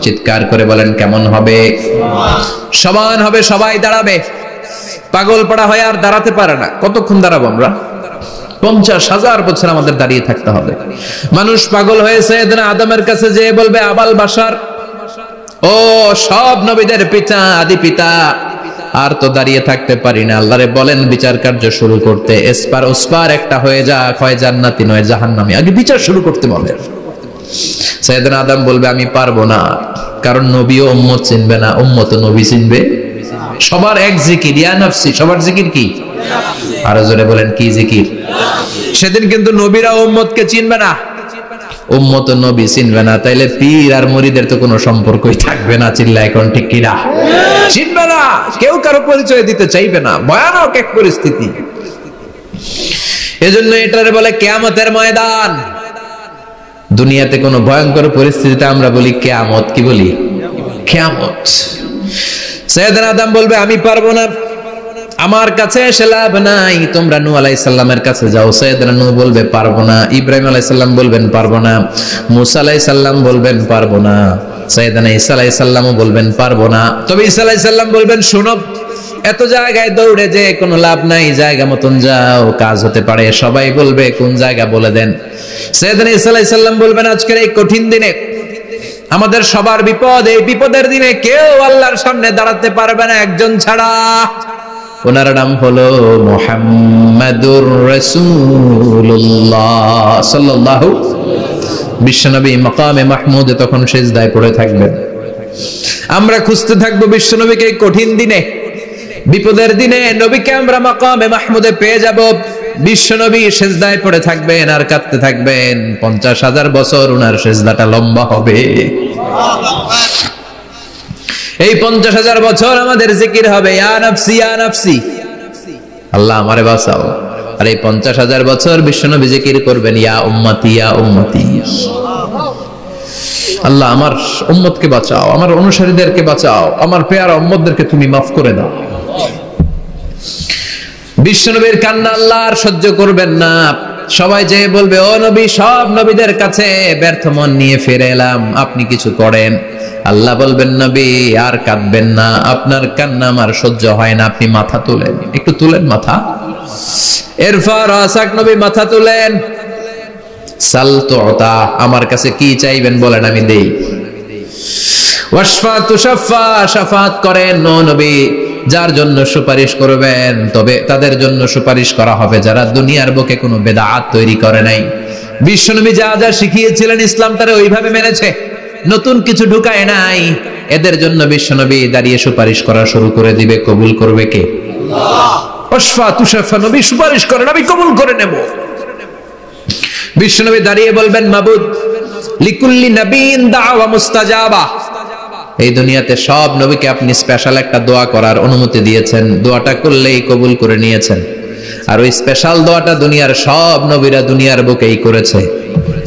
চিৎকার করে বলেন, কেমন হবে? সমান হবে, সবাই দাঁড়াবে। পাগল পাড়া হয়ে আর দাঁড়াতে পারে না। কতক্ষণ দাঁড়াবো আমরা? 50,000 বছর আমাদের দাঁড়িয়ে থাকতে হবে। মানুষ পাগল হয়েছে, সাইয়েদনা আদমের কাছে যেয়ে বলবে, আবাল বাশার, ও সব নবীদের পিতা, আদি পিতা, আর তো দাঁড়িয়ে থাকতে পারি না, আল্লাহরে বলেন বিচার কার্য শুরু করতে। এসপার ওসপার একটা হয়ে যাক, হয় জান্নাতি নয় জাহান্নামী, আগে বিচার শুরু করতে বলে। সাইয়েদনা আদম বলবে, আমি পারবো না, কারণ নবীও উম্মত চিনবে না, উম্মত নবী চিনবে। সবার এক জিকির, ইয়া নাফসি, সবার জিকির কি? আরো জোরে বলেন, কি জিকির? সেদিন কিন্তু নবীরা উম্মতকে চিনবে না, উম্মত নবী চিনবে না, তাইলে পীর আর মুরিদের তো কোনো সম্পর্কই থাকবে না। চিল্লা এখন ঠিক কিনা? চিনবে না, কেউ কারো পরিচয় দিতে চাইবে না। ভয়ানক এক পরিস্থিতি। এজন্য এটারে বলে কিয়ামতের ময়দান। দুনিয়াতে কোনো ভয়ঙ্কর পরিস্থিতিতে আমরা বলি কিয়ামত, কি বলি? কিয়ামত। সাইয়েদনা আদম বলবে, আমি পারবো না, আমার কাছে এসে লাভ নাই, তোমরা নূহ আলাইহিস সালামের কাছে যাও। সাইয়েদনা নূহ বলবে, পারবো না। ইব্রাহিম আলাইহিস সালাম বলবেন, পারবো না। মূসা আলাইহিস সালাম বলবেন, পারবো না। সাইয়েদনা ঈসা আলাইহিস সালামও বলবেন, পারবো না। তবে ঈসা আলাইহিস সালাম বলবেন, শোনো, এত জায়গায় দৌড়ে যে কোনো লাভ নাই, জায়গা মতন যাও, কাজ হতে পারে। সবাই বলবে, কোন জায়গা বলে দেন। সাইয়েদনা ঈসা আলাইহিস সালাম বলবেন, আজকের এই কঠিন দিনে আমাদের সবার বিপদ, এই বিপদের দিনে কেউ আল্লাহর সামনে দাঁড়াতে পারবে না একজন ছাড়া। ওনার নাম হলো মুহাম্মাদুর রাসূলুল্লাহ সাল্লাল্লাহু। বিশ্বনবী মাকামে মাহমুদে তখন সিজদায় পড়ে থাকবেন। আমরা খুঁজতে থাকবো বিশ্বনবীকে এই কঠিন দিনে, বিপদের দিনে নবীকে আমরা মাকামে মাহমুদে পেয়ে যাব। বিশ্বনবী সিজদায় পড়ে থাকবেন আর কাঁদতে থাকবেন। 50,000 বছর ওনার সিজদাটা লম্বা হবে। এই 50,000 বছর আমাদের জিকির হবে, ইয়া নাফসি ইয়া নাফসি, আল্লাহ আমারে বাঁচাও। আর এই 50,000 বছর বিশ্বনবী জিকির করবেন, ইয়া উম্মতি ইয়া উম্মতি, আল্লাহ আমার উম্মতকে বাঁচাও, আমার অনুসারীদেরকে বাঁচাও, আমার পেয়ারা উম্মতদেরকে তুমি মাফ করে দাও। বিশ্বনবীর কান্না আল্লাহ আর সহ্য করবেন না। সবাই যে বলবে, ও নবী, সব নবীদের কাছে ব্যর্থ মন নিয়ে ফিরে এলাম, আপনি কিছু করেন। আল্লাহ বলবেন, নবী আর কাঁদবেন না, আপনার কান্না আমার সহ্য হয় না, আপনি মাথা তুলেন, একটু তুলেন মাথা। এরপর আসাক নবী মাথা তুলেন। সাল তুতা, আমার কাছে কি চাইবেন বলেন, আমি দেই। ওয়াশফা তুশাফা, শাফাত করেন। নো নবী, যার জন্য সুপারিশ করবেন তবে তাদের জন্য সুপারিশ করা হবে যারা দুনিয়ার বুকে কোনো বেদাত তৈরি করে নাই। বিশ্বনবী যা যা শিখিয়েছিলেন ইসলামটারে ওইভাবে মেনেছে, নতুন কিছু ঢুকায় নাই। এদের জন্য বিশ্বনবী দাঁড়িয়ে সুপারিশ করা শুরু করে দিবে। কবুল করবে কে? আল্লাহ। ওয়াশফা তুশাফা, নবী সুপারিশ করেন, আমি কবুল করে নেব। বিশ্বনবী দাঁড়িয়ে বলবেন, মাবুদ লিকুল্লি নবীন দাওয়া মুস্তাজাবা, এই দুনিয়াতে সব নবীকে আপনি স্পেশাল একটা দোয়া করার অনুমতি দিয়েছেন, দোয়াটা করলেই কবুল করে নিয়েছেন। আর ওই স্পেশাল দোয়াটা দুনিয়ার সব নবীরা দুনিয়ার বুকেই করেছে,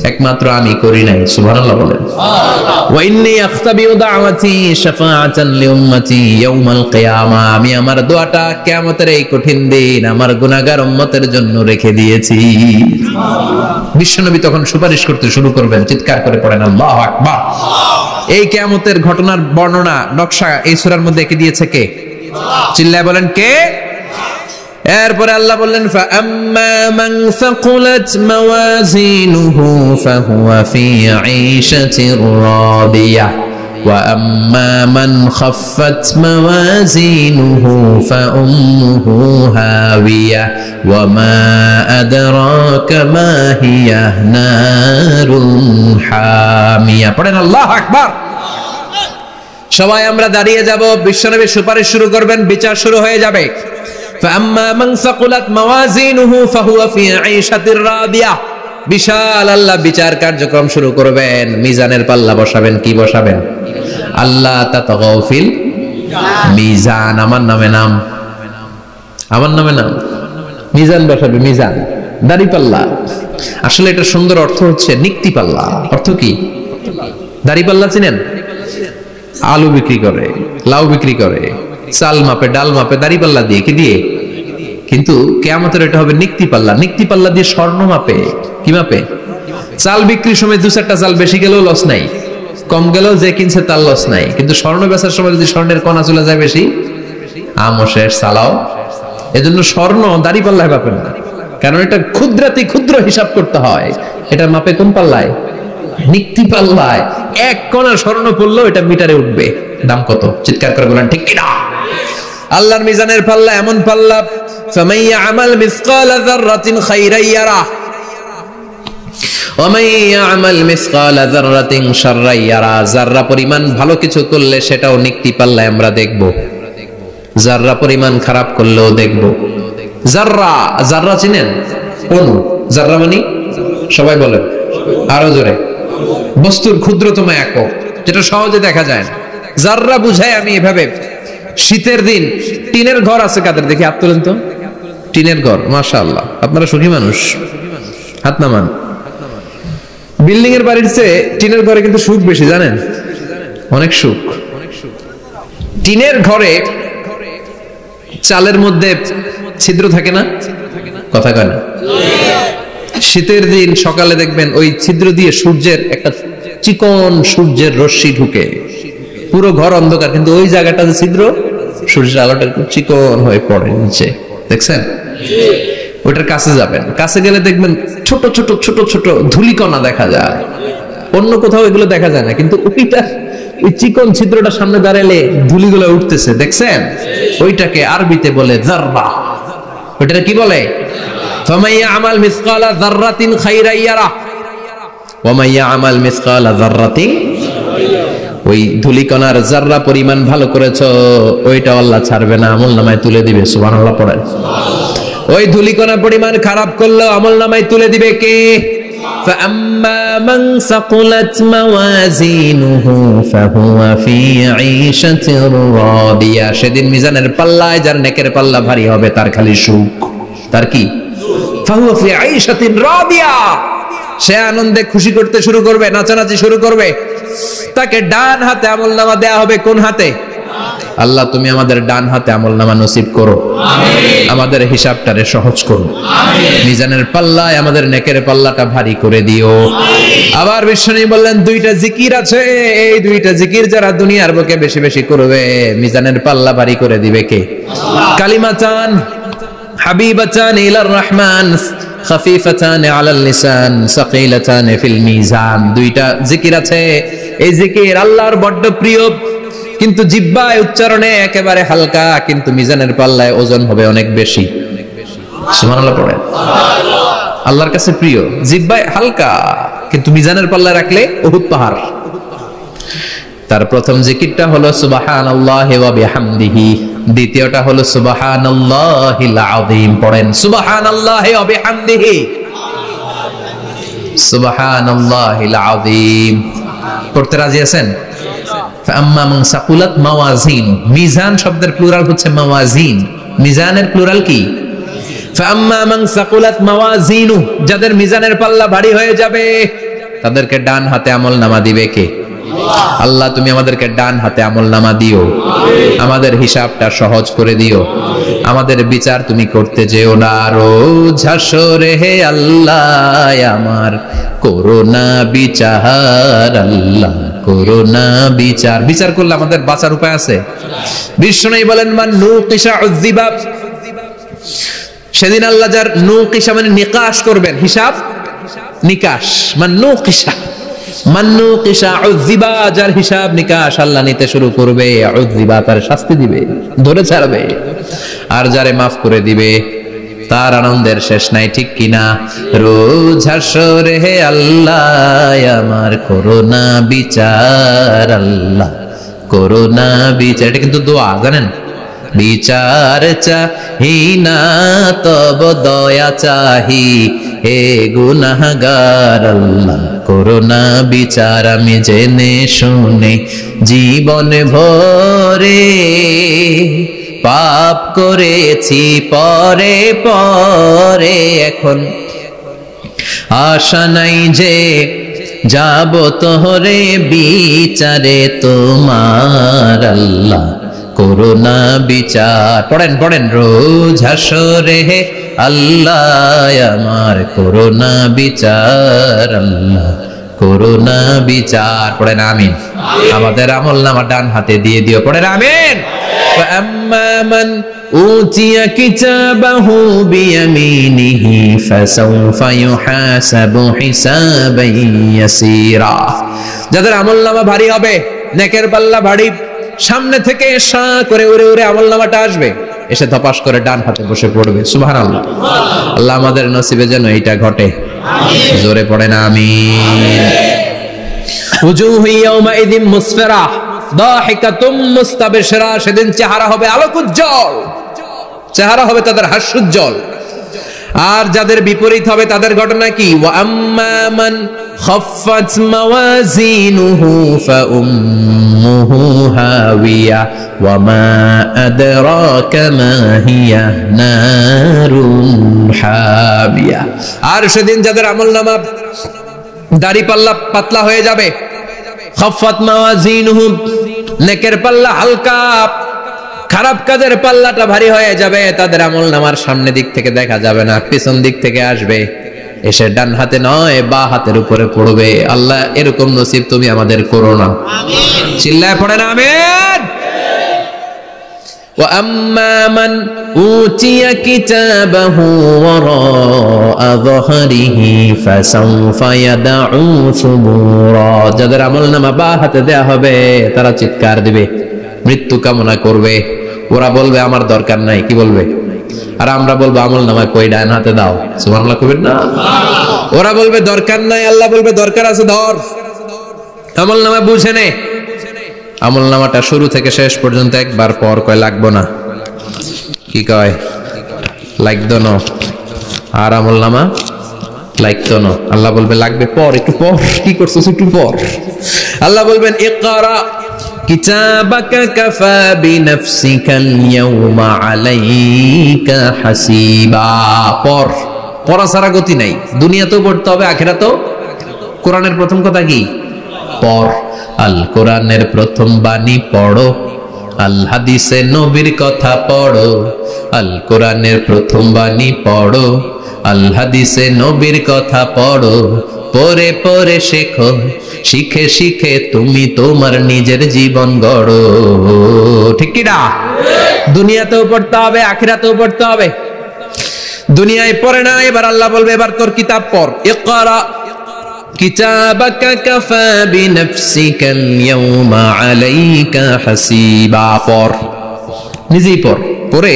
একমাত্র আমি করি নাই। সুবহানাল্লাহ বলেন। ওয়া ইন্নী আখতাবিউ দাওয়াতি শাফাআতান লিউম্মতি ইয়াউমাল কিয়ামা, আমি আমার দোয়াটা কিয়ামতের এই কঠিন দিন আমার গুনাহগার উম্মতের জন্য রেখে দিয়েছি। বিশ্বনবী তখন সুপারিশ করতে শুরু করবেন, চিৎকার করে পড়েন আল্লাহু আকবার। এই কিয়ামতের ঘটনার বর্ণনা নকশা এই সূরার মধ্যে এঁকে দিয়েছে কে? চিল্লায় বলেন কে? এরপরে আল্লাহ বললেন, ফাআম্মা মান সাকুলাত মাওয়াজিনুহু ফাহুয়া ফি ঈশাতির রাদিয়াহ ওয়া আম্মা মান খাফফাত মাওয়াজিনুহু ফাউম্মুহু হাওিয়াহ ওয়া মা আদরাকা মা হিয়া নারুন হামিয়া। পড়েন আল্লাহু আকবার। সবাই আমরা দাঁড়িয়ে যাব, বিশ্বনবী সুপারিশ শুরু করবেন, বিচার শুরু হয়ে যাবে। فأما من ثقلت موازينه فهو في عيشة راضية, বিশাল আল্লাহ বিচার কার্যক্রম শুরু করবেন। মিজানের পাল্লা বসাবেন, কি বসাবেন? আল্লাহ তাতাগাউ ফিল মিজান, আমার নামে নাম, আমার নামে নাম, মিজান বসাবে, মিজান দাড়ি পাল্লা। আসলে এটা সুন্দর অর্থ হচ্ছে নিক্তি পাল্লা। অর্থ কি? দাড়ি পাল্লা চিনেন? আলু বিক্রি করে, লাউ বিক্রি করে, চাল মাপে, ডাল মাপে, দাড়ি পাল্লা দিয়ে, কি দিয়ে? কিন্তু কিয়ামতের এটা হবে নিক্তি পাল্লা। নিক্তি পাল্লা দিয়ে স্বর্ণ মাপে। কি মাপে? চাল বিক্রির সময় 2-4টা চাল বেশি গেলেও লস নাই, কম গেলেও যে কিনছে তার লস নাই। কিন্তু স্বর্ণ বেচার সময় যদি স্বর্ণের কণা চলে যায় বেশি, আমও শেষ, সালাও। এজন্য স্বর্ণ দাড়ি পাল্লায় মাপেন না, কারণ এটা ক্ষুদ্রাতি ক্ষুদ্র হিসাব করতে হয়। এটা মাপে কোন পাল্লায়? নিক্তি পাল্লায়। এক কণা স্বর্ণ পড়লেও এটা মিটারে উঠবে। দাম কত? চিৎকার করে বলেন ঠিক কিনা? আল্লাহর মিজানের পাল্লা এমন পাল্লা, ফামান ইয়ামাল মিসকালা যাররাতিন খাইরান ইয়ারা ওয়া মান ইয়ামাল মিসকালা যাররাতিন শাররান ইয়ারা। যাররা পরিমাণ ভালো কিছু করলে সেটাও নিক্তি পাল্লায় আমরা দেখব, যাররা পরিমাণ খারাপ করলেও দেখব। যাররা, যাররা চিনেন? অণু। যাররা মানে সবাই বলেন আরো জোরে, বস্তুর ক্ষুদ্রতম একক, যেটা সহজে দেখা যায় না। যাররা বুঝায় আমি এভাবে, শীতের দিন টিনের ঘর আছে কাদের? দেখি হাত তোলেন তো। টিনের ঘর, মাশাআল্লাহ, আপনারা সুখী মানুষ, হাত নামান। বিল্ডিং এর বাড়ির চেয়ে টিনের ঘরে কিন্তু সুখ বেশি, জানেন? অনেক সুখ। টিনের ঘরে চালের মধ্যে ছিদ্র থাকে না? কথা কয় না? শীতের দিন সকালে দেখবেন ওই ছিদ্র দিয়ে সূর্যের একটা চিকন সূর্যের রশ্মি ঢুকে, পুরো ঘর অন্ধকার, কিন্তু ওই জায়গাটা যে ছিদ্র, সূর্যের আলোটা একটু চিকন হয়ে পড়ে নিচে, দেখছেন? ওইটার কাছে যাবেন, কাছে গেলে দেখবেন ছোট ছোট ছোট ছোট ধূলিকণা দেখা যায়। অন্য কোথাও এগুলো দেখা যায় না, কিন্তু ওইটা ওই চিকন ছিদ্রটা সামনে দাঁড়ালে ধুলিগুলো উঠতেছে, দেখছেন? ওইটাকে আরবিতে বলে যাররা। ওইটা কি বলে? ফামান ইয়ামাল মিসকালা যাররাতিন খাইরান ইয়ারা ওয়া মান ইয়ামাল মিসকালা যাররাতিন, ওই ধুলিকণার যাররা পরিমাণ ভালো করেছো ওইটা আল্লাহ ছাড়বে না, আমলনামায় তুলে দিবে। সুবহানাল্লাহ পড়েন। ওই ধুলিকণা পরিমাণ খারাপ করলেও আমলনামায় তুলে দিবে কে? فأما من ثقلت موازينه فهو في عيشة راضية। সেদিন মিজানের পাল্লায় যার নেকের পাল্লা ভারী হবে তার খালি সুখ। তার কি? فهو في عيشة راضية। সে আনন্দে খুশি করতে শুরু করবে, নাচানাচি শুরু করবে। তাকে ডান হাতে আমলনামা দেয়া হবে। কোন হাতে? আল্লাহ তুমি আমাদের ডান হাতে আমলনামা নসিব করো, আমাদের হিসাবটারে সহজ করো, মিজানের পাল্লায় আমাদের নেকের পাল্লাটা ভারী করে দিও। আবার বিশ্বনবী বললেন দুইটা জিকির আছে, এই দুইটা জিকির যারা দুনিয়ার বুকে বেশি বেশি করবে মিজানের পাল্লা ভারী করে দিবে কে? কালিমাতান হাবিবাতান ইলার রহমান খাফিফাতান আলাল লিসান সাকিলাতান ফিল মিজান। দুইটা জিকির আছে, এই জিকির আল্লাহর বড় প্রিয়, কিন্তু জিহ্বায় উচ্চারণে একেবারে হালকা, কিন্তু মিজানের পাল্লায় ওজন হবে অনেক বেশি। সুবহানাল্লাহ পড়েন। আল্লাহর কাছে প্রিয়, জিহ্বায় হালকা, কিন্তু মিজানের পাল্লায় রাখলে উহুদ পাহাড়। তার প্রথম জিকিরটা হলো সুবহানাল্লাহি ওয়া বিহামদিহি, দ্বিতীয়টা হলো সুবহানাল্লাহিল আযীম। পড়েন সুবহানাল্লাহি ওয়া বিহামদিহি, সুবহানাল্লাহিল আযীম। পড়তে রাজি আছেন? ফাআম্মা মান সাকুলাত মাওয়াজিন, মিজান শব্দের প্লুরাল হচ্ছে মাওয়াজিন, মিজানের প্লুরাল কি? ফাআম্মা মান সাকুলাত মাওয়াজিনু, যাদের মিজানের পাল্লা ভারী হয়ে যাবে তাদেরকে ডান হাতে আমলনামা দিবে কে? আল্লাহ তুমি আমাদেরকে ডান হাতে আমলনামা দিও, আমাদের হিসাবটা সহজ করে দিও, আমাদের বিচার তুমি করতে যেও না। রোজ হাসরে হে আল্লাহ আমার করোনা বিচার, আল্লাহ করোনা বিচার। বিচার করলে আমাদের বাঁচার উপায় আছে? বিশ্বনবী বলেন মান নুকিশা উযিবা, সেদিন আল্লাহ যার নুকিশা মানে নিকাশ করবেন, হিসাব নিকাশ। মান নুকিশা, মান নুকিশা উযিবা, যার হিসাব নিকাশ আল্লাহ নিতে শুরু করবে, উযিবা তার শাস্তি দিবে, ধরে ছাড়বে। আর যারে মাফ করে দিবে তার আনন্দের শেষ নাই, ঠিক কিনা? রোজ হাসরে হে আল্লাহ আমার করোনা বিচার, আল্লাহ করোনা বিচার। এটা কিন্তু দোয়া, জানেন? বিচার চাহি না তব দয়া চাহি হে গুনাহগার, আল্লাহ করোনা বিচার। আমি জেনে শুনে জীবন ভরে পাপ করেছি পরে পরে, এখন আশা নাই যে যাব তোরে বিচারে তোমার, আল্লাহ করোনা বিচার। পড়েন পড়েন রোজ হাসরে হে আল্লাহ আমার করোনা বিচার, আল্লাহ করোনা বিচার। পড়েন আমিন। আমাদের আমলনামা ডান হাতে দিয়ে দিও। পড়েন আমিন। فأما من أوتي كتابه بيمينه فسوف يحاسب حسابا يسيرا। যাদের আমলনামা ভারী হবে, নেকের পাল্লা ভারী, সামনে থেকে সা করে উড়ে উড়ে আমলনামাটা আসবে, এসে ধপাস করে ডান হাতে বসে পড়বে। সুবহানাল্লাহ। আল্লাহ আমাদের নসিবে যেন এইটা ঘটে। জোরে পড়েন আমিন। উজুহু ইয়াউমাইযিন মুসফিরা দাহিকাতুম মুস্তাবশিরা, সেদিন চেহারা হবে আলোক উজ্জ্বল, চেহারা হবে তাদের হাস্যোজ্জ্বল। আর যাদের বিপরীত হবে তাদের ঘটনা কি? ওয়া আম্মা মান খাফফাত মাওয়াজিনুহু ফাউম্মুহু হাওিয়া ওয়া মা আদরাকা মা হিয়া নারুন হাবিয়া। আর সেদিন যাদের আমলনামা দাড়ি পাল্লা পাতলা হয়ে যাবে, খাফফাত মাওয়াজিনুহু নেকের পাল্লা হালকা, খারাপ কাজের পাল্লাটা ভারী হয়ে যাবে, তাদের আমলনামার সামনে দিক থেকে দেখা যাবে না, পিছন দিক থেকে আসবে, এসে ডান হাতে নয় বা হাতের উপরে পড়বে। আল্লাহ এরকম নসিব তুমি আমাদের করো না। আমিন। চিল্লায় পড়েন আমিন। ওয়া আম্মা মান উতিয়া কিতাবাহু ওয়ারা যাহরিহি ফাসাউফা ইয়াদউ সুবুরা। যাদের আমলনামা বা হাতে দেয়া হবে তারা চিৎকার দিবে, মৃত্যু কামনা করবে। ওরা বলবে আমার দরকার নাই, কি বলবে? আর আমরা বলবো আমলনামা কই, ডান হাতে দাও। সুবহানাল্লাহ কইবেন না? ওরা বলবে দরকার নাই, আল্লাহ বলবে দরকার আছে, ধর আমলনামা বুঝে নে। আমলনামাটা শুরু থেকে শেষ পর্যন্ত একবার পর কয় লাগবো না, কি কয়? লাগতো না। আর আমলনামা লাগতো না। আল্লাহ বলবে লাগবে পর, একটু পর। কি করছিস? একটু পর। আল্লাহ বলবেন ইকরা কিতাবাকা কাফা বিনাফসিকাল ইয়াউমা আলাইকা হাসিবা। পর, পড়া ছাড়া গতি নাই। দুনিয়াতেও পড়তে হবে, আখিরাতেও। কোরআনের প্রথম কথা কি? পর। আল কোরআনের প্রথম বাণী পড়ো, আল হাদিসে নবীর কথা পড়ো। আল কোরআনের প্রথম বাণী পড়ো, আল হাদিসে নবীর কথা পড়ো। পড়ে পড়ে শেখো, শিখে শিখে তুমি তোমার নিজের জীবন গড়ো। ঠিক কি না? দুনিয়াতেও পড়তে হবে, আখিরাতেও পড়তে হবে। দুনিয়ায় পড়ে না, এবার আল্লাহ বলবে এবার তোর কিতাব পড়। ইকরা কিতাবাকা কাফা বিনাফসিকাল ইয়াউমা আলাইকা হাসিবা। পড়, নিজেই পড়। পড়ে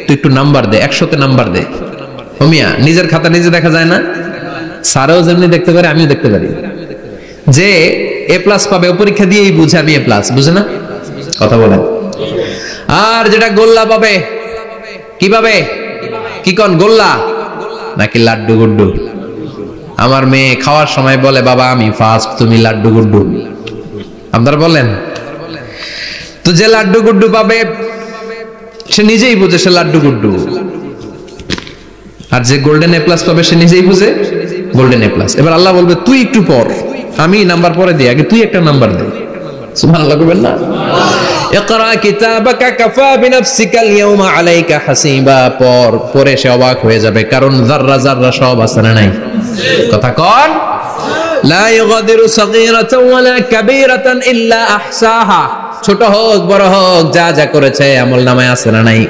তুই একটু নাম্বার দে, 100তে নাম্বার দে। হোমিয়া নিজের খাতা নিজে দেখা যায় না? স্যারও যেমনি দেখতে পারে, আমিও দেখতে পারি। যে এ প্লাস পাবে ও পরীক্ষা দিয়েই বুঝে আমি এ প্লাস, বুঝে না? কথা বলেন। আর যেটা গোল্লা পাবে, কি পাবে? কি কোন গোল্লা নাকি লাড্ডু গুড্ডু? আমার মেয়ে খাওয়ার সময় বলে বাবা আমি ফার্স্ট, তুমি লাড্ডু গুড্ডু। আপনারা বলেন তো, যে লাড্ডু গুড্ডু পাবে সে নিজেই বুঝে সে লাড্ডু গুড্ডু। আর যে গোল্ডেন এ প্লাস পাবে সে নিজেই বুঝে গোল্ডেন এ প্লাস। এবার আল্লাহ বলবে তুই একটু পড়, আমি নাম্বার পরে দিই, আগে তুই একটা নাম্বার দে। সুবহানাল্লাহ কইবেন না? ইকরা কিতাবাকা কাফা বিনাফসিকাল ইয়াউমা আলাইকা হাসিবা। পরে সে অবাক হয়ে যাবে, কারণ যাররা যাররা সব আছে না নাই? কথা কন। লা ইগাদিরু সাগীরাতান ওয়ালা কাবীরাতান ইল্লা আহসাহা। ছোট হোক বড় হোক যা যা করেছে আমলনামায় আছে না নাই?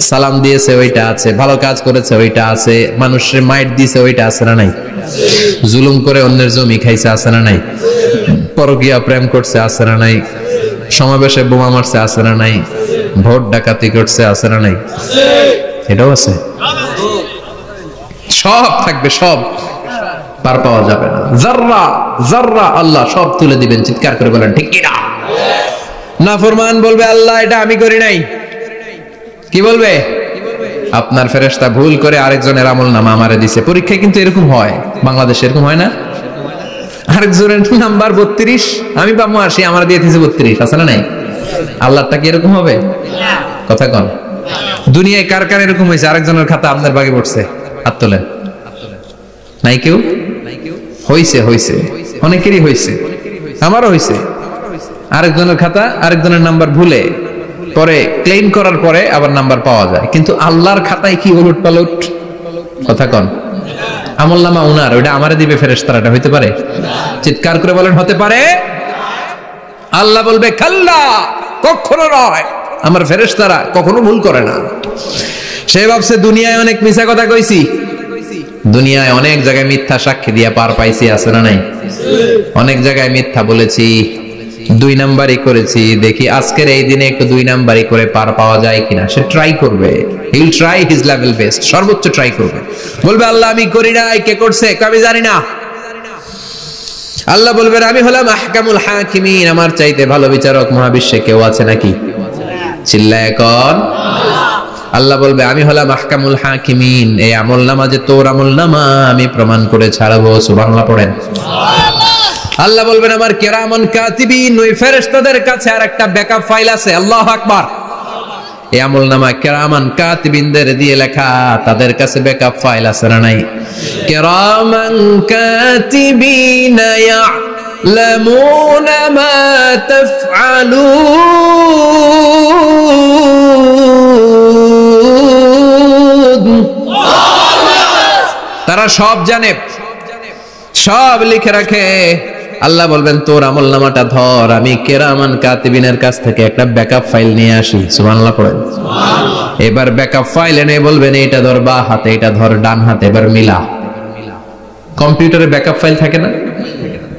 সালাম দিয়েছে ওইটা আছে, ভালো কাজ করেছে ওইটা আছে, মানুষের মাইট দিয়েছে ওইটা আছে না নাই? জুলুম করে অন্যের জমি খাইছে আছে না নাই? পরকীয়া প্রেম করছে আছে না নাই? সমাবেশে বোমা মারছে আছে না নাই? ভোট ডাকাতি করছে আছে না নাই? এটাও আছে। সব থাকবে, সব পার পাওয়া যাবে না। যাররা যাররা আল্লাহ সব তুলে দিবেন। চিৎকার করে বলেন ঠিক কি না? নাফরমান বলবে আল্লাহ এটা আমি করি নাই। কি বলবে? আপনার ফেরেশতা ভুল করে আরেকজনের আমলনামা আমারে দিছে। পরীক্ষায় কিন্তু এরকম হয়, বাংলাদেশে এরকম হয় না? আরেকজনের নাম্বার 32, আমি পাবো 80, আমার দিয়ে দিয়েছে 32, আছে না নাই? আল্লাহটা কি এরকম হবে? কথা কন। দুনিয়ায় কার কার এরকম হয়েছে আরেকজনের খাতা আপনার বাগে পড়ছে? হাত তোলেন। নাই কেউ? হইছে, হইছে, অনেকেরই হইছে, আমারও হইছে। আরেকজনের খাতা আরেকজনের নাম্বার ভুলে পরে ক্লেম করার পরে আবার নাম্বার পাওয়া যায়, কিন্তু আল্লাহর খাতায় কি উলট পালট? কথা কন। আমলনামা উনার, ওইটা আমারে দিবে ফেরেশতারা, এটা হইতে পারে? চিৎকার করে বলেন হতে পারে? আল্লাহ বলবে কাল্লা, কখনো নয়, আমার ফেরেশতারা কখনো ভুল করে না। সে ভাবছে দুনিয়ায় অনেক মিথ্যা কথা কইছি, দুনিয়ায় অনেক জায়গায় মিথ্যা সাক্ষী দিয়া পার পাইছি, আছে না নাই? অনেক জায়গায় মিথ্যা বলেছি, 2 নাম্বারই করেছি, দেখি আজকের এই দিনে একটু 2 নাম্বারই করে পার পাওয়া যায় কিনা। সে ট্রাই করবে, he will try his level best, সর্বোচ্চ ট্রাই করবে। বলবে আল্লাহ আমি করি নাই, কে করছে? আমি জানি না। আল্লাহ বলবেন আমি হলাম আহকামুল হাকিমিন, আমার চাইতে ভালো বিচারক মহাবিশ্বে কেউ আছে নাকি? চিল্লায় কর। আল্লাহ বলবে আমি হলাম আহকামুল হাকিমিন, এই আমলনামা যে তোর আমলনামা আমি প্রমাণ করে ছাড়বো। সুবহানাল্লাহ পড়েন। আল্লাহ বলবেন আমার কিরামান কাতিবিন, ওই ফেরেশতাদের কাছে আরেকটা ব্যাকআপ ফাইল আছে। আল্লাহু আকবার। এই আমলনামা কিরামান কাতিবিনদের দিয়ে লেখা, তাদের কাছে ব্যাকআপ ফাইল আছে না নাই? কিরামান কাতিবিন ইয়ালামুনা মা তাফআলুন। তারা সব জানে, সব লিখে রাখে। আল্লাহ বলবেন তোর আমলনামাটা ধর, আমি কেরামান কাতিবিনের কাছ থেকে একটা ব্যাকআপ ফাইল নিয়ে আসি। সুবহানাল্লাহ পড়েন। এবার ব্যাকআপ ফাইল এনে বলবেন এটা ধর বা হাতে, এটা ধর ডান হাতে, এবার মিলা। কম্পিউটারে ব্যাকআপ ফাইল থাকে না?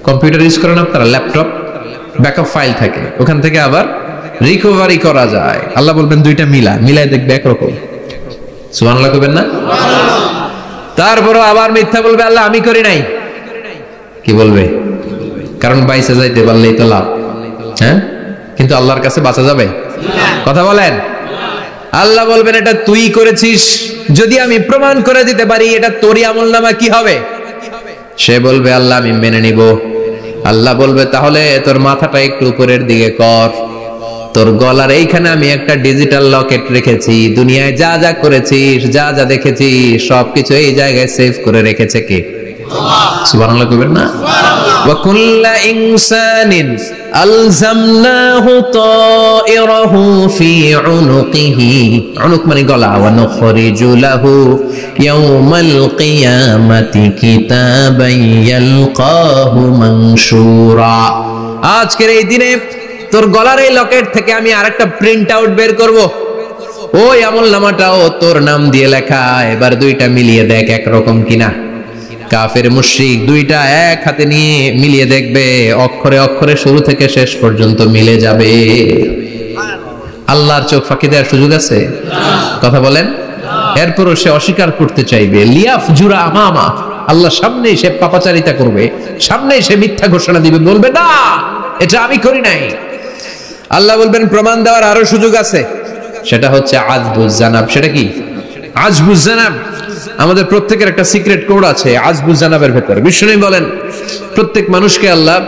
কম্পিউটার ইউজ করেন আপনারা, ল্যাপটপ, ব্যাকআপ ফাইল থাকে, ওখান থেকে আবার রিকভারি করা যায়। আল্লাহ বলবেন দুইটা মিলাই দেখবে একরকম। সুবহানাল্লাহ কইবেন না? তারপর আবার মিথ্যা বলবে, আল্লাহ আমি করি নাই। কি বলবে? কারণ বাইসে যাইতে পারলেই তো লাভ, হ্যাঁ? কিন্তু আল্লাহর কাছে বাঁচা যাবে? কথা বলেন। আল্লাহ বলবেন এটা তুই করেছিস, যদি আমি প্রমাণ করে দিতে পারি এটা তোরই আমলনামা, কি হবে? সে বলবে আল্লাহ আমি মেনে নিব। আল্লাহ বলবে তাহলে তোর মাথাটা একটু উপরের দিকে কর, তোর গলার এইখানে আমি একটা ডিজিটাল লকেট রেখেছি, দুনিয়ায় যা যা করেছিস, যা যা দেখেছিস সবকিছু এই জায়গায় সেভ করে রেখেছে কে? সুবহানাল্লাহ কইবেন না? ওয়া কুল্লা ইনসানিন আলজামনাহু তায়রাহু ফি উনুকিহি, উনুক মানে গলা, ওয়া নুখরিজু লাহু ইয়াওমাল কিয়ামাতি কিতাবান ইয়ালকাহু মানশুরা। আজকের এই দিনে তোর গলার এই লকেট থেকে আমি আরেকটা প্রিন্ট আউট বের করব, ওই আমলনামাটাও তোর নাম দিয়ে লেখা, এবার দুইটা মিলিয়ে দেখ একরকম কিনা। কাফের মুশরিক দুইটা এক হাতে নিয়ে মিলিয়ে দেখবে, অক্ষরে অক্ষরে শুরু থেকে শেষ পর্যন্ত মিলে যাবে। আল্লাহর চোখ ফাঁকি দেওয়ার সুযোগ আছে? কথা বলেন। এরপরও সে অস্বীকার করতে চাইবে, লিয়াফ জুরা আমামা, আল্লাহর সামনেই সে পাপাচারিতা করবে, সামনেই সে মিথ্যা ঘোষণা দিবে, বলবে না এটা আমি করি নাই। আল্লাহ বলবেন প্রমাণ দেওয়ার আরো সুযোগ আছে, সেটা হচ্ছে আজবুজ জানাব। সেটা কি? আজবুজ জানাব। আমাদের প্রত্যেকের একটা সিক্রেট কোড আছে আজবুজ জানাবের ভেতরে। বিষ্ণু বলেন প্রত্যেক মানুষকে আল্লাহ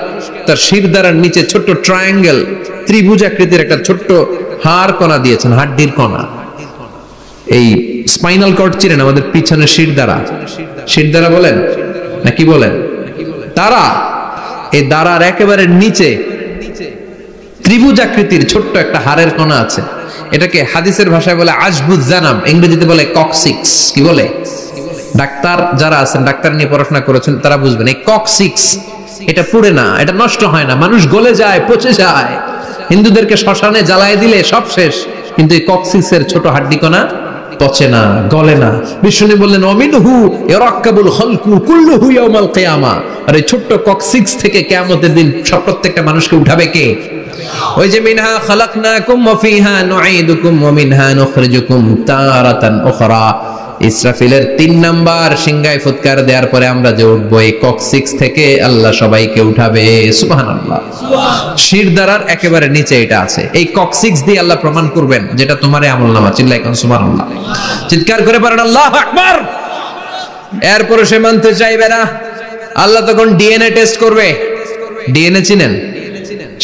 তার শিরদাঁড়ার নিচে ছোট্ট ট্রায়াঙ্গেল, ত্রিভুজ আকৃতির একটা ছোট্ট হাড় কণা দিয়েছেন, হাড্ডির কণা। এই স্পাইনাল কর্ড চিনেন, আমাদের পিছনে শিরদাঁড়া বলেন না কি বলেন? তারা এই দাঁড়ার একেবারে নিচে ত্রিভুজ আকৃতির ছোট্ট একটা হাড়ের কণা আছে, এটাকে হাদিসের ভাষায় বলে আজবুজ জানাব, ইংরেজিতে বলে কক্সিক্স। কি বলে? ডাক্তার যারা আছেন, ডাক্তার নিয়ে পড়াশোনা করেছেন তারা বুঝবেন, এই কক্সিক্স এটা পুড়ে না, এটা নষ্ট হয় না, মানুষ গলে যায়, পচে যায়, হিন্দুদেরকে শ্মশানে জ্বালায় দিলে সব শেষ, কিন্তু এই কক্সিক্সের ছোট হাড্ডি কণা পচে না, গলে না। বিষ্ণু বললেন অমিনহু ইয়ারাক্কাবুল খালকু কুল্লুহু ইয়াউমাল কিয়ামা, আর এই ছোট্ট কক্সিক্স থেকে কিয়ামতের দিন সব প্রত্যেকটা মানুষকে উঠাবে কে? ওই যে মিনহা খালাকনাকুম ওয়া ফিহা নুঈদুকুম ওয়া মিনহা নুখরিজুকুম তারাতান উখরা। ইসরাফিলের 3 নাম্বার সিংহায় ফুৎকার দেওয়ার পরে আমরা যে উঠবো, এই কক্সিক্স থেকে আল্লাহ সবাইকে উঠাবে। সুবহানাল্লাহ। শিরদাঁড়ার একেবারে নিচে এটা আছে, এই কক্সিক্স দিয়ে আল্লাহ প্রমাণ করবেন যেটা তোমারই আমলনামা। চিল্লায় কোন সুবহানাল্লাহ, চিৎকার করে পারেন আল্লাহু আকবার। এরপরে সে মানতে চাইবে না, আল্লাহ তখন ডিএনএ টেস্ট করবে। ডিএনএ চিনেন?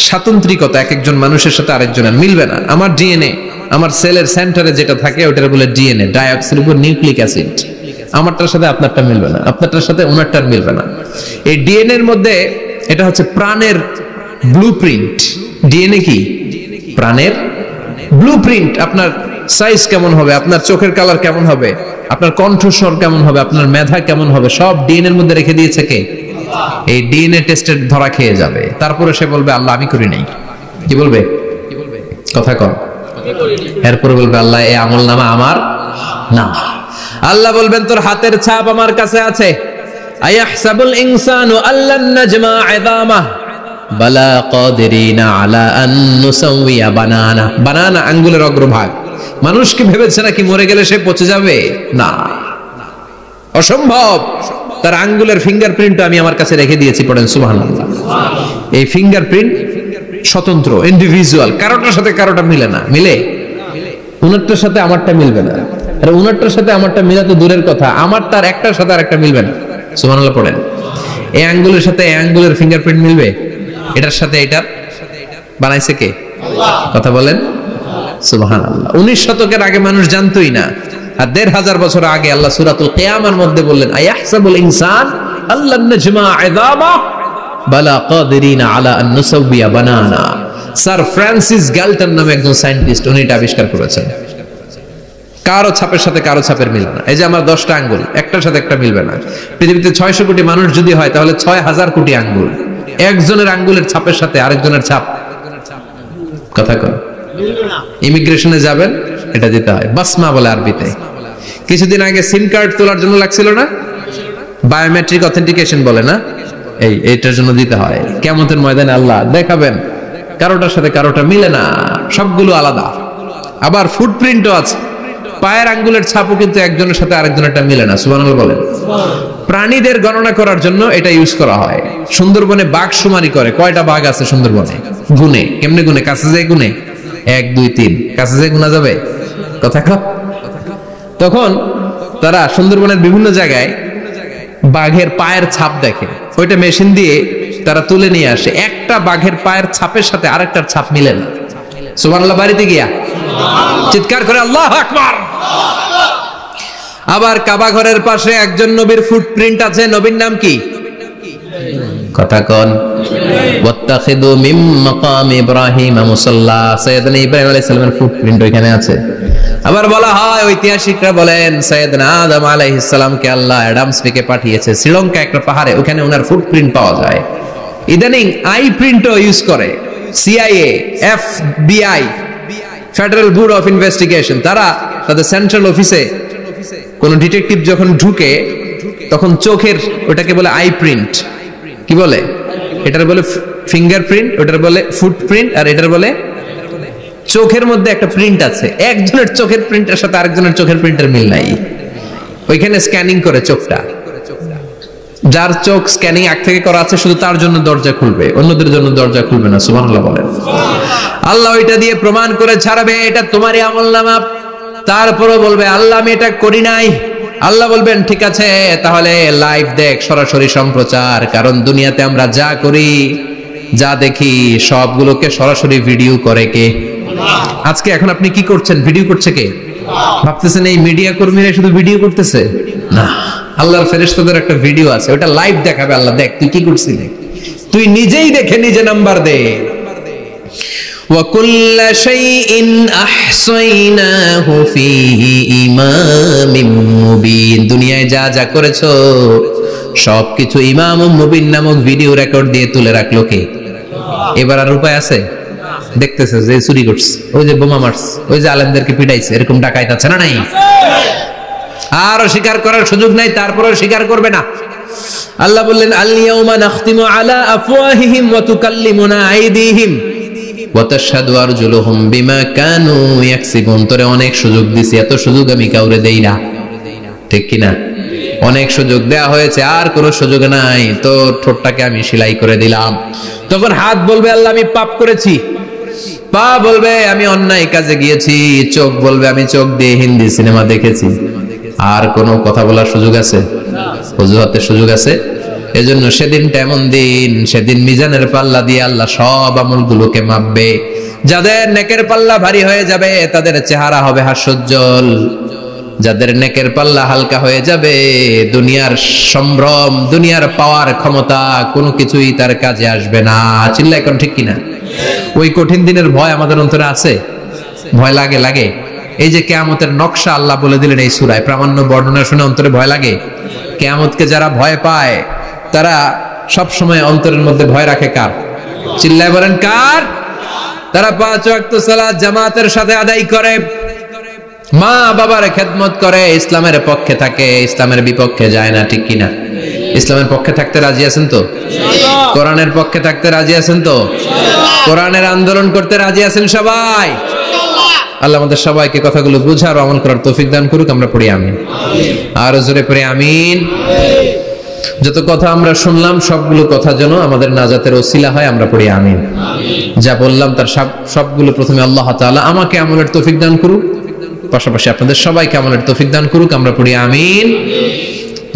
স্বাতন্ত্রিকতা, এক একজন মানুষের সাথে আরেকজনের মিলবে না। আমার ডিএনএ, আমার সেলের সেন্টারে যেটা থাকে ওটার বলে ডিএনএ, ডাইঅক্সিরিবোনিউক্লিক অ্যাসিড। আমারটার সাথে আপনারটা মিলবে না, আপনারটার সাথে ওনারটার মিলবে না। এই ডিএনএ এর মধ্যে এটা হচ্ছে প্রাণের ব্লুপ্রিন্ট। ডিএনএ কি? প্রাণের ব্লুপ্রিন্ট। আপনার সাইজ কেমন হবে, আপনার চোখের কালার কেমন হবে, আপনার কণ্ঠস্বর কেমন হবে, আপনার মেধা কেমন হবে, সব ডিএনএ এর মধ্যে রেখে দিয়েছে কে? এই ডিএনএ টেস্টের ধরা খেয়ে যাবে। তারপরে সে বলবে আল্লাহ আমি করি নাই। কি বলবে? কথা কম। এরপরে বলবে আল্লাহ এই আমলনামা আমার না। আল্লাহ বলবেন তোর হাতের ছাপ আমার কাছে আছে। আয়াহসাবুল ইনসানু আল্লান নাজমা ইযামা বালা কাদিরিনা আলা আন নুসাউইয়া বানানা। বানানা আঙ্গুলের অগ্রভাগ। মানুষ কি ভেবেছে নাকি মরে গেলে সে পচে যাবে? না, অসম্ভব। তার আঙ্গুলের ফিঙ্গারপ্রিন্ট আমি আমার কাছে রেখে দিয়েছি। পড়েন সুবহানাল্লাহ। এই ফিঙ্গারপ্রিন্ট স্বতন্ত্র, ইন্ডিভিজুয়াল, কারোটার সাথে কারোটা মিলে না। মিলে? উনারটার সাথে আমারটা মিলবে না, আর উনারটার সাথে আমারটা মিলা তো দূরের কথা, আমারটার একটার সাথে আরেকটা মিলবে না। সুবহানাল্লাহ পড়েন। এই আঙ্গুলের সাথে এই আঙ্গুলের ফিঙ্গারপ্রিন্ট মিলবে? এটার সাথে এটার বানাইছে কে? কথা বলেন সুবহানাল্লাহ। 19 শতকের আগে মানুষ জানতোই না, আর 1500 বছর আগে আল্লাহ সূরাতুল কিয়ামার মধ্যে বললেন আয়াহসাবুল ইনসান আল্লান নাজমা ইযামা বালা কাদিরিনা আলা আন নুসাউইয়া বানানা। স্যার ফ্রান্সিস গ্যালটন নামে একজন সায়েন্টিস্ট, উনি এটা আবিষ্কার করেছেন। কারো ছাপের সাথে কারো ছাপের মিলবে না। এই যে আমার 10টা আঙ্গুল, একটার সাথে একটা মিলবে না। পৃথিবীতে 600 কোটি মানুষ যদি হয় তাহলে 6000 কোটি আঙ্গুল, একজনের আঙ্গুলের ছাপের সাথে আরেকজনের ছাপ কথা কয় ইমিগ্রেশনে যাবেন এটা দিতে হয়, বাসমা বলে আরবিতে। কিছুদিন আগে সিম কার্ড তোলার জন্য লাগছিল না, বায়োমেট্রিক অথেন্টিকেশন বলে না, এইটার জন্য দিতে হয়। কিয়ামতের ময়দানে আল্লাহ দেখাবেন কারোটার সাথে কারোটা মিলে না, সবগুলো আলাদা। আবার ফুটপ্রিন্টও আছে, পায়ের আঙ্গুলের ছাপও কিন্তু একজনের সাথে আরেকজনেরটা মিলে না। সুবহানাল্লাহ বলেন। প্রাণীদের গণনা করার জন্য এটা ইউজ করা হয়। সুন্দরবনে বাঘ শুমারি করে, কয়টা বাঘ আছে সুন্দরবনে গুনে, কেমনে গুনে? কাছে যায় গুনে, 1 2 3, কাছে যায় গুনা যাবে কথা কও। তখন তারা সুন্দরবনের বিভিন্ন জায়গায় বাঘের পায়ের ছাপ দেখে, ওইটা মেশিন দিয়ে তারা তুলে নিয়ে আসে। একটা বাঘের পায়ের ছাপের সাথে আরেকটার ছাপ মিলে না। সুবহানাল্লাহ বাড়িতে গিয়া চিৎকার করে আল্লাহু আকবার। আবার কাবা ঘরের পাশে একজন নবীর ফুটপ্রিন্ট আছে, নবীর নাম কি? কথা কোন? ওয়াত্তাখিদু মিন মাকাম ইব্রাহিম মুসাল্লা, সাইয়েদনা ইব্রাহিম আলাইহিস সালামের ফুটপ্রিন্ট ওইখানে আছে। আবার বলা হয়, ঐতিহাসিকরা বলেন সাইয়েদনা আদম আলাইহিস সালামকে আল্লাহ অ্যাডামস থেকে পাঠিয়েছে শ্রীলঙ্কা একটা পাহাড়ে, ওখানে ওনার ফুটপ্রিন্ট পাওয়া যায়। ইদানিং আই প্রিন্টও ইউজ করে CIA, FBI, federal bureau of investigation. তারা তাদের সেন্ট্রাল অফিসে কোন ডিটেকটিভ যখন ঢুকে তখন চোখের, ওটাকে বলে আই প্রিন্ট, কি বলে? এটার বলে ফিঙ্গারপ্রিন্ট, ওটার বলে ফুটপ্রিন্ট, আর এটার বলে চোখের মধ্যে একটা প্রিন্ট আছে। একজনের চোখের প্রিন্টের সাথে আরেকজনের চোখের প্রিন্টের মিল নাই, ওইখানে স্ক্যানিং করে চোখটা। যার চোখ স্ক্যানিং আগ থেকে করা আছে শুধু তার জন্য দরজা খুলবে, অন্যদের জন্য দরজা খুলবে না। সুবহানাল্লাহ বলেন। আল্লাহ ওইটা দিয়ে প্রমাণ করে ছাড়বে এটা তোমারই আমলনামা। তারপরও বলবে আল্লাহ আমি এটা করি নাই। আল্লাহ বলবেন ঠিক আছে, তাহলে লাইভ দেখ, সরাসরি সম্প্রচার। কারণ দুনিয়াতে আমরা যা করি, যা দেখি, সবগুলোকে সরাসরি ভিডিও করে কে? আজকে এখন আপনি কি করছেন? ভিডিও করছে কে? ভাবতেছেন এই মিডিয়া কর্মীরা শুধু ভিডিও করতেছে? না, আল্লাহর ফেরেশতাদের একটা ভিডিও আছে, ওটা লাইভ দেখাবে। আল্লাহ দেখ তুই কি করছিস, তুই নিজেই দেখে নিজে নাম্বার দে। وَكُلَّ شَيْءٍ أَحْصَيْنَاهُ فِي إِمَامٍ مُبِينٍ। দুনিয়ায় যা যা করেছো সবকিছু ইমাম মুবিন নামক ভিডিও রেকর্ড দিয়ে তুলে রাখলো কে? এবার আর উপায় আছে? দেখতেছে যে চুরি করছে, ওই যে বোমা মারছে, ওই যে আলেমদেরকে পিটাইছে, এরকম ডাকাইত আছে না নাই? আর স্বীকার করার সুযোগ নাই, তারপরেও স্বীকার করবে না। আল্লাহ বললেন আল ইয়াউমা নাখতিমু আলা আফওয়াহিহিম ওয়া তুকাল্লিমুনা আইদিহিম ওয়া তাশহাদু আরজুলুহুম বিমা কানু ইয়াকসিবুন। তোরে অনেক সুযোগ দিছি, এত সুযোগ আমি কাউরে দেই না, ঠিক কি না? অনেক সুযোগ দেয়া হয়েছে, আর কোনো সুযোগ নাই, তোর ঠোঁটটাকে আমি সেলাই করে দিলাম। তখন হাত বলবে আল্লাহ আমি পাপ করেছি, পা বলবে আমি অন্যায় কাজে গিয়েছি, চোখ বলবে আমি চোখ দিয়ে হিন্দি সিনেমা দেখেছি। আর কোনো কথা বলার সুযোগ আছে? অজুহাতের সুযোগ আছে? এজন্য সেদিনটা এমন দিন, সেদিন মিজানের পাল্লা দিয়ে আল্লাহ সব আমলগুলোকে মাপবে। যাদের নেকের পাল্লা ভারী হয়ে যাবে তাদের চেহারা হবে হাস্যোজ্জ্বল, যাদের নেকের পাল্লা হালকা হয়ে যাবে দুনিয়ার সম্ভ্রম, দুনিয়ার পাওয়ার ক্ষমতা কোনো কিছুই তার কাজে আসবে না। চিল্লা এখন ঠিক কিনা? ওই কঠিন দিনের ভয় আমাদের অন্তরে আছে? ভয় লাগে? লাগে। এই যে কিয়ামতের নকশা আল্লাহ বলে দিলেন এই সূরায়, প্রামাণ্য বর্ণনা শুনে অন্তরে ভয় লাগে। কিয়ামতকে যারা ভয় পায় তারা সব সময় অন্তরের মধ্যে ভয় রাখে কার? চিল্লায় বলেন কার? তারা 5 ওয়াক্ত সালাত জামাতের সাথে আদায় করে, মা বাবার খেদমত করে, ইসলামের পক্ষে থাকে, ইসলামের বিপক্ষে যায় না, ঠিক কিনা? ইসলামের পক্ষে থাকতে রাজি আছেন তো? কোরআনের পক্ষে থাকতে রাজি আছেন তো? কোরআনের আন্দোলন করতে রাজি আছেন সবাই? আল্লাহ আমাদের সবাইকে কথাগুলো বুঝার আমল করার তৌফিক দান করুক। আমরা পড়ি আমিন। আর জোরে পড়ি আমিন। যত কথা আমরা শুনলাম সবগুলো কথা যেন আমাদের নাজাতের ওসিলা হয়, আমরা পড়ি আমিন। যা বললাম তার সবগুলো প্রথমে আল্লাহ তাআলা আমাকে আমলের তৌফিক দান করুক, পাশাপাশি আপনাদের সবাইকে আমলের তৌফিক দান করুক, আমরা পড়ি আমিন।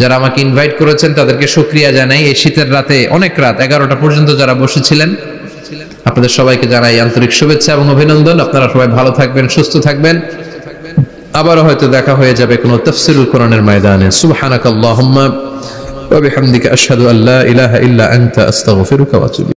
যারা আমাকে ইনভাইট করেছেন তাদেরকে শুকরিয়া জানাই। এই শীতের রাতে, অনেক রাত 11টা পর্যন্ত যারা বসেছিলেন, আপনাদের সবাইকে জানাই আন্তরিক শুভেচ্ছা এবং অভিনন্দন। আপনারা সবাই ভালো থাকবেন, সুস্থ থাকবেন। আবারও হয়তো দেখা হয়ে যাবে কোনো তাফসীরুল কোরআনের ময়দানে। সুবহানাকাল্লাহুম্মা ওয়া বিহামদিকা আশহাদু আল্লা ইলাহা ইল্লা আনতা আস্তাগফিরুকা ওয়া আতুবু